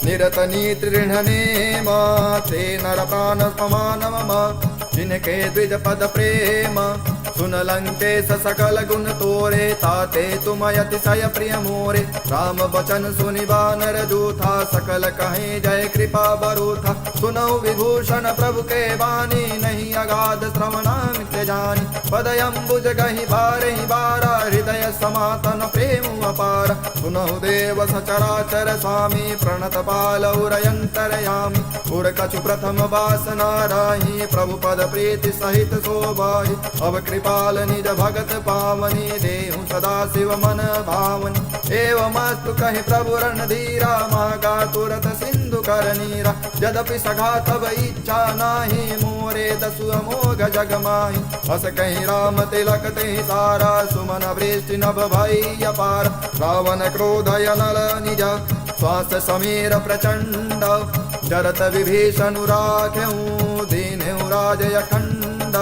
निरत नीति ऋणनेम। ते नर प्राण समान मम जिनके द्विज पद प्रेम। सुन लंकेश सकल गुण तोरे ताते तुम अतिशय प्रिय मोरे। राम वचन सुनि बानर जूथा सकल कहे जय कृपा बरूथा। सुनौ विभूषण प्रभु के वाणी नहीं अगाध श्रवणामित जानी। पदयम्बुज गहि बारहि बारा हृदय समातन प्रेम अपार। सुनहु देव सचराचर स्वामी प्रणत पालौरयंतरयामी। उर कछु प्रथम वासना राही प्रभु पद प्रीति सहित शोभाहि। अब कृपाल निज भगत पावनी देहु सदा शिव मन भावनी। एवमस्तु कहि प्रभु रणधीरा मागा तुरत सिंधु कर नीरा। यद्यपि सखा तब इच्छा नाही मोरे दसु अमोघ जग माही। हस कहीं राम तिलक ते सारा सुमन वृष्टि नभ भई अपार। रावण क्रोधय नल निज श्वास समीर प्रचंड। जरत विभीषण राख्यऊ दीन्हु राजय अखंड।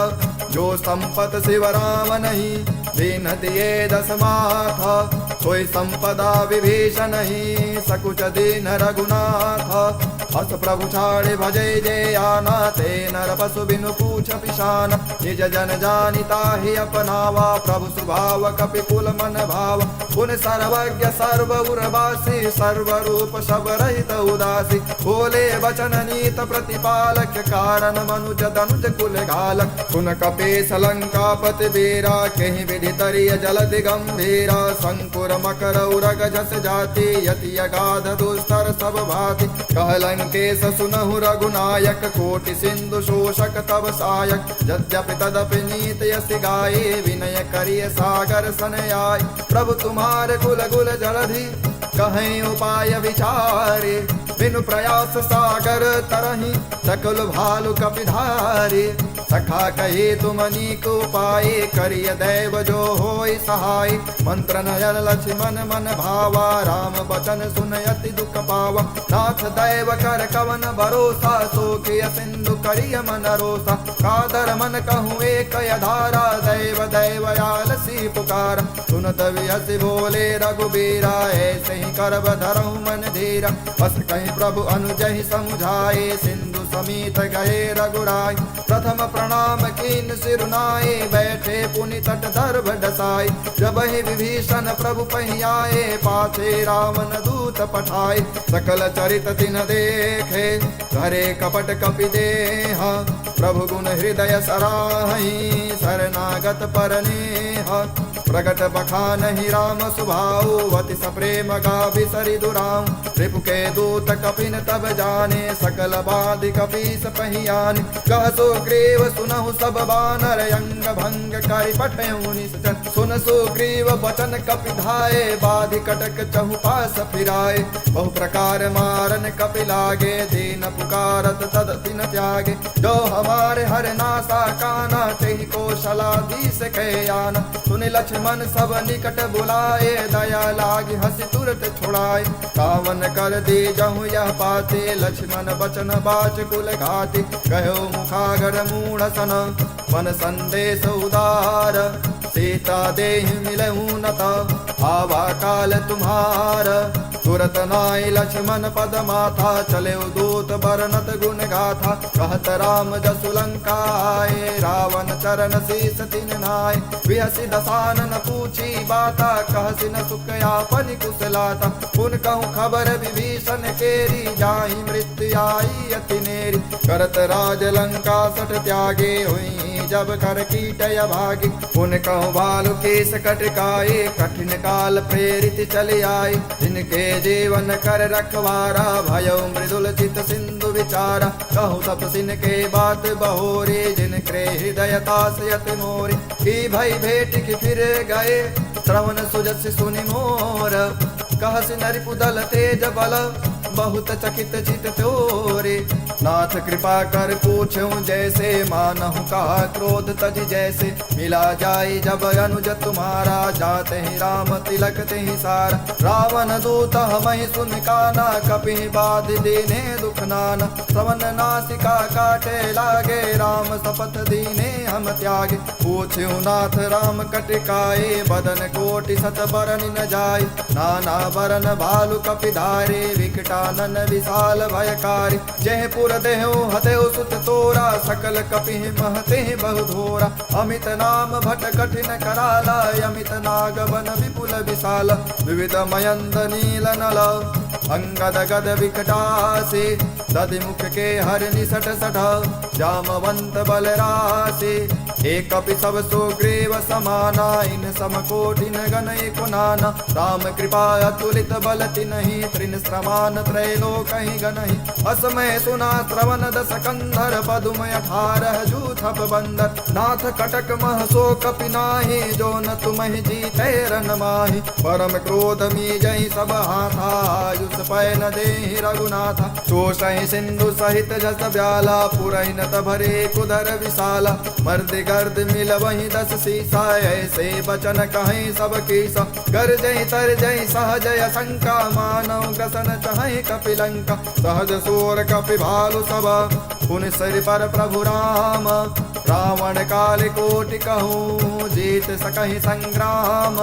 जो संपत शिव राम नहीं दीन दिए दस माथा। सोई संपदा विभीषण नहीं सकुच दीन रघुनाथ। हस प्रभु छाड़े भजे जय आना ते नर पशु बिनु पूछ पिशान। निज जन जानिता ही अपनावा प्रभु स्वभाव कपि कुल मन भाव। पुन सर्वज्ञ सर्व उर्वासी सर्व रूप सब रहित उदासी। बोले वचन नीत प्रतिपालक कारण मनुज धनुज कुल घालक। पुन कपीस लंकापति वीरा कहीं विधि तरिय जल दिगंभीरा। शंकुर मकर उरग जस जाति यति अगाध दुस्तर सब भाति। कह लंकेश सुनहु रघुनायक कोटि सिंधु शोषक तब सायक। यद्यपि तदपि नीत यस गाये विनय करिय सागर सन आए। प्रभु तुम्हारे कुल कुल जलधि कहीं उपाय विचारे। बिनु प्रयास सागर तरही सकल भालु कपिधारे। सखा कहे तुम अनीक उपाय करिय दैव जो होय सहाय। मंत्र नयन लक्ष्मण मन भावा राम बचन सुन अति दुख पावा। नाथ दैव कर कवन भरोसा सो किय सिंधु करिय मन रोसा। कादर मन कहूँ एक धारा दैव दैव आलसी पुकार। सुनत विहसी बोले रघुबीरा ऐसे ही करब धरहु मन धीरा। बस कहीं प्रभु अनुजहि समुझाए सिंधु समीत गए रघुराय। प्रथम प्रणाम कीन सिरुनाए बैठे पुनि तट दर्भ डसाए। जब ही विभीषण प्रभु पहियाए पाछे रावण दूत पठाए। सकल चरित तिन देखे करे कपट कपि देहा। प्रभु गुण हृदय सराहि शरणागत परनेहा। प्रगट बखानहि राम सुभाऊ अति सप्रेम गाभि सरिदुराम। रिपु के दूत कपिन तब जाने सकल बाधि कपीस पहियान। कह सुग्रीव सुनहु सब बानर अंग भंग करि पठयु निश्चर। सुन सुग्रीव बचन कपि धाये बाधि कटक चहु पास फिराए। बहु प्रकार मारन कपि लागे दीन पुकारत तद तिन त्यागे। जो हमारे हर नासा काना तेहि कौशलाधीश कयाना। सुन लक्ष्मण सब निकट बुलाए दया लागी हंसी तुरत छुड़ाए। कावन कर दी जहु यह पाते लक्ष्मण बचन बाच कुल घाति। कहो मुखागर मूढ़ सन मन संदेश उदार। सीता देहि मिलहु नता आवा काल तुम्हार। तुरत नाय लक्ष्मण पद माथा चले दूत बरनत गुण गाथा। कहत राम जसु लंका आए रावण चरण शीस तिन नाय। विहसी दसानन पूछी बाता कहसी न सुख आपन कुशलाता। पुन कहूँ खबर विभीषण केरी जाहि मृत्यु आई अति नेरी। करत राज लंका सठ त्यागे हुई जब कर कीटय भागी। पुन कहूँ भालु केस कटकाए कठिन काल प्रेरित चले आए। जिनके जीवन कर रखवारा भयो मृदुल चित सिंधु विचारा। कहूँ तप सिन के बात बहोरे जिनके हृदय तास यत मोरे। की भई भेट की फिर गए श्रवण सुजस सुनि मोर। कहस नरिपुदल तेज बल बहुत चकित चित तोरे। नाथ कृपा कर पूछूं जैसे मानहु कहा क्रोध तज जैसे। मिला जाय जब अनुज तुम्हारा जाते ही राम तिलक ते ही सारा। रावण दूत हमहि सुन काना कपि बाध दीने दुख नाना। श्रवण नासिका काटे लागे राम शपथ दीने हम त्यागे। पूछूं नाथ राम कटिकाए बदन कोटि सत बरन न जाय। नाना बरन भालु कपि धारे विकटानन विशाल भयकारी। जय पुर देहु हतेउ सुत तोरा सकल कपि महते बहु धोरा। अमित नाम भट कठिन कराला अमित नाग वन विपुल विशाल। विविध मयंद नील नल अंगद गद विकटासे। दधि मुख के हर निसट सठ जामवंत बलरासे। एक कपि सब सुग्रीव समाना, इन समकोटि न गण एको नाना। राम कृपा अतुलित बल तिन्हि, तृण श्रमान त्रैलोकहि गणहि। असमय सुना श्रवण दस कंधर, पदुम 18 जूथप बंदर। नाथ कटक मह सो कपि नाहि, जो न तुम्हि जीते रन माहि। परम क्रोध मी जहि सब हाथा, आयुष पै न देहि रघुनाथा। शोषहि सिंधु सहित जस ब्याला, पुरहि न भरे कुदर विशाला। मर्द गर्द मिल वही 10 सीसा, ऐसे बचन कहीं सब कीसा। गर्जहि तरजहि सहजय शंका, मानव ग्रसन चहै कपिलंका। सहज सोर कपि भालु सब, पुनि सिर पर प्रभु राम। रावण काल कोटि कहूँ, जीत सकहि संग्राम।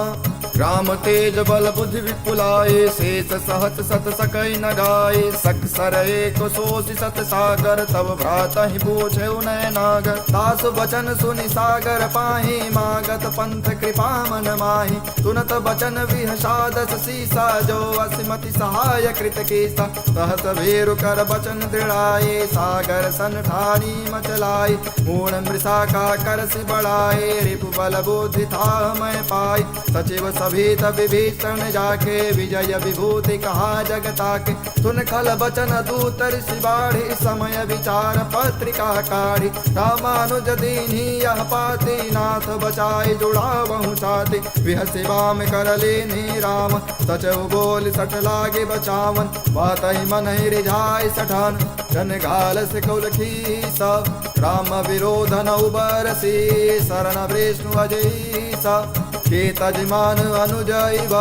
राम तेज बल बुद्धि विपुलाए, शेष सहत सत सकई न गाए। सकसर एक सोषि सत सागर, तब भ्रातहि पूछे नय नागर। दास बचन सुनि सागर पाहि, मागत पंथ कृपा मन माहि। सुनत बचन विहसादस सीसा, जो असिमति सहाय कृत कीसा। सहस भेरु कर बचन दृढ़ाए, सागर सन ठानी मचलाए। मूर्ण मृषा का करसि बढ़ाए, रिपु बल बुद्धि था मैं पाई। सचिव सभीत विभीषण जाके, विजय विभूति कहा जगता के। सुन खल बचन दूतर शिवाढ़ी, समय विचार पत्रिका काढ़ी। रामानुज दीन्ही यह पाती, नाथ बचाए जुड़ावहु छाती। विहसि वाम कर लेनी राम, सचहु बोल सठ लागे बचावन। बातहि मनहि रिझाए सठान, जन घाल से कुल खीसा। राम विरोध न उबरसी, शरण विष्णु अजीसा। केतजिमान अनुजैव,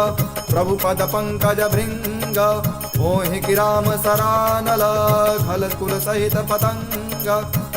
प्रभु पद पंकज भृंग। मोहि गिराम सरानल, खल कुल सहित पतंग।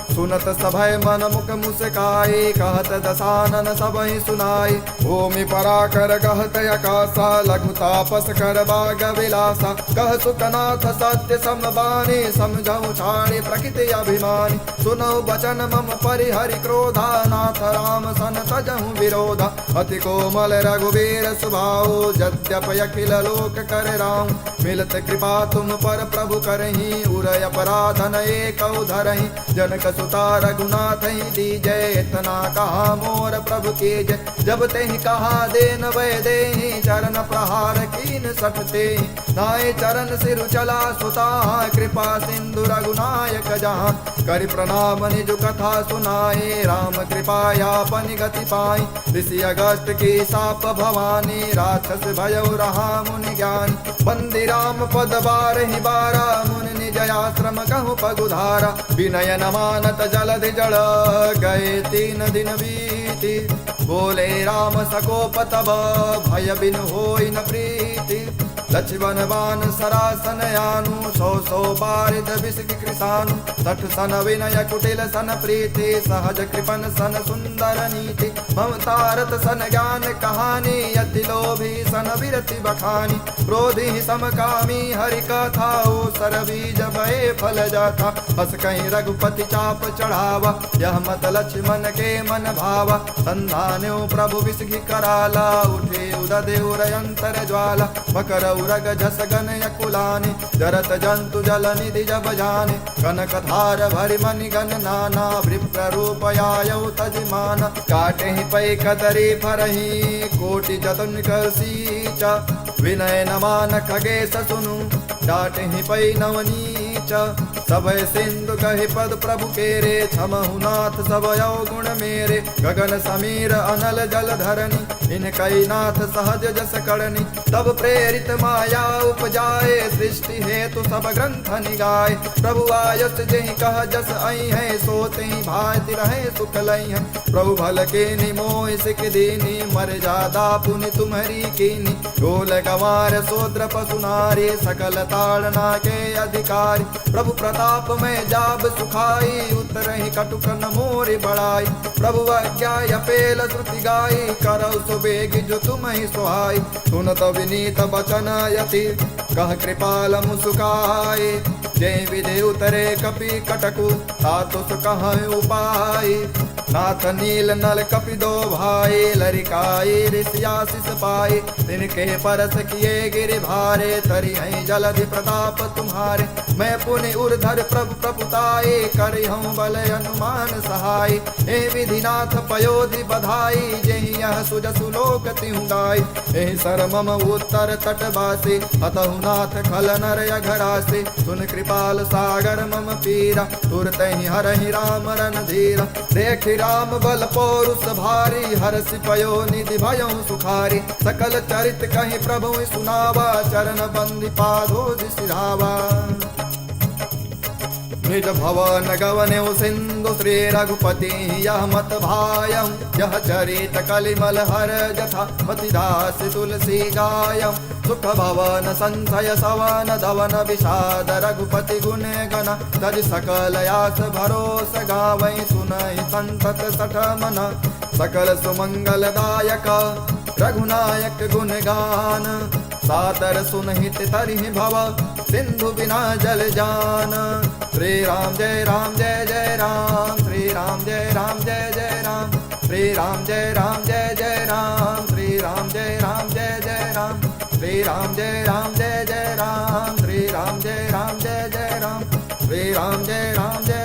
सुनत सभय मन मुख मुस्काई, कहत दसानन सबहि सुनाई। भूमि पराकर कहत अकासा, लघु तापस कर बाग विलासा। कह सुकनाथ सत्य समबानी, समझऊ छाड़ी प्रकृति अभिमानी। सुनऊ बचन मम परिहरि क्रोधा, नाथ राम सन तजहु विरोधा। अति कोमल रघुवीर स्वभाव, यद्यपि अखिल लोक कर राम। मिलत कृपा तुम पर प्रभु करहि, उरय अपराधन एक धरहि। जनक सुता रघुनाथ दीजय, इतना कहा मोर प्रभु की जय। जब तेहि कहा देन वै देहि, चरण प्रहार कीन सठते। नाय चरण सिर चला सुता, कृपा सिंधु रघुनायक जहाँ। करि प्रणाम निज कथा सुनाए, राम कृपा यापन गति पाई। ऋषि अगस्त की साप भवानी, राक्षस भयउ रहा मुनि ज्ञानी। बंदी राम पद बारहि बारा, मुनि निज आश्रम कहु पगुधारा। विनय न मानत जलधि जड़, गए 3 दिन बीती। बोले राम सकोप तब, भय बिन होई न प्रीति। लक्ष्मण बान सरासन यानु, 100 बारिद विषि कृसानु। 60 सन विनय कुटिल सन प्रीति, सहज कृपन सन सुंदर नीति। ममतारत सन ज्ञान कहानी, अति लोभी सन विरति बखानी। क्रोधी समकामी हरि कथा, सर बीज भय फल जाता। बस कहीं रघुपति चाप चढ़ावा, यह मत लक्ष्मण के मन भावा। संधान्यो प्रभु विषि कराला, उठे उदय उरयंतर ज्वाला। मकर उरग झस गन यकुलानि, जरत जंतु जल निधि जब जाने। कनक धार भरि मनि गन नाना, विप्र रूप आयौ तजिमान। काटे पै कतरी फरहि, कोटि जतन कर सीचा। विनय न मान खगेश सुनु, डांटहि पै नवनीच। सभय सिंधु कहि पद प्रभु केरे, क्षमहु नाथ सब अवगुण मेरे। गगन समीर अनल जल धरनी, इनकई नाथ सहज जस करनी। तब प्रेरित माया उपजाए, सृष्टि हेतु सब ग्रंथ निगाए। प्रभु आयस जेहि कह जस आई है, सोते ही भाति रहे सुख लई है। प्रभु भल के निमोह सिख दीनी, मर्यादा पुनि तुम्हारी कीनी। गोल गंवार शूद्र पशु नारी, सकल ताड़ना के अधिकारी। प्रभु प्रताप में जाब सुखाई, उतरहि कटुक न मोरि बढ़ाई। प्रभु आज्ञा अपेल श्रुति गाई, करौ सुबेग जो तुम ही सुहाई। सुनत विनीत बचन यति, कह कृपाल मुसुकाए। जय विधि उतरे कपि कटकु, तातु कह उपाय। नाथ नील नल कपि दो भाई, लरिकाई ऋषियाशिष पाए। तिनके परस किए गिरि भारे, तरि हैं जलधि प्रताप तुम्हारे। मैं पुनि उर्धर प्रभु प्रपुताए, करि हूँ बल हनुमान सहाय। हे विधिनाथ पयोधि बधाई, जेहि यह सुजसु लोक तिहुँ गाय। हे सर मम उत्तर तटवासी, अतहु नाथ खल नर अघरासी। सुन कृपाल सागर मम पीरा, तुरतहि हरहि राम रणधीरा। देखि राम बल पौरुष भारी, हरषि पयो निधि भयउ सुखारी। सकल चरित कहि प्रभु सुनावा, चरण बंदी पादोज सिधावा। निज भवन गवनेउ सिंधु, श्री रघुपति यह मत भायम। यह चरित कलिमल हर जथा, मति दास तुलसी गायम। सुख भवन संशय सवन धवन, विषाद रघुपति गुण गण। तज सकल यास भरोस गावै, सुनहि संतत सठ मन। सकल सुमंगल दायक रघुनायक गुण गान। सादर सुनहित तरिहि भव, सिंधु बिना जल जान। श्री राम जय राम जय जय राम, श्री राम जय राम जय जय राम। श्री राम जय राम जय जय राम, श्री राम जय राम जय जय राम। श्री राम जय राम जय जय राम, श्री राम जय राम जय जय राम। श्री राम जय राम जय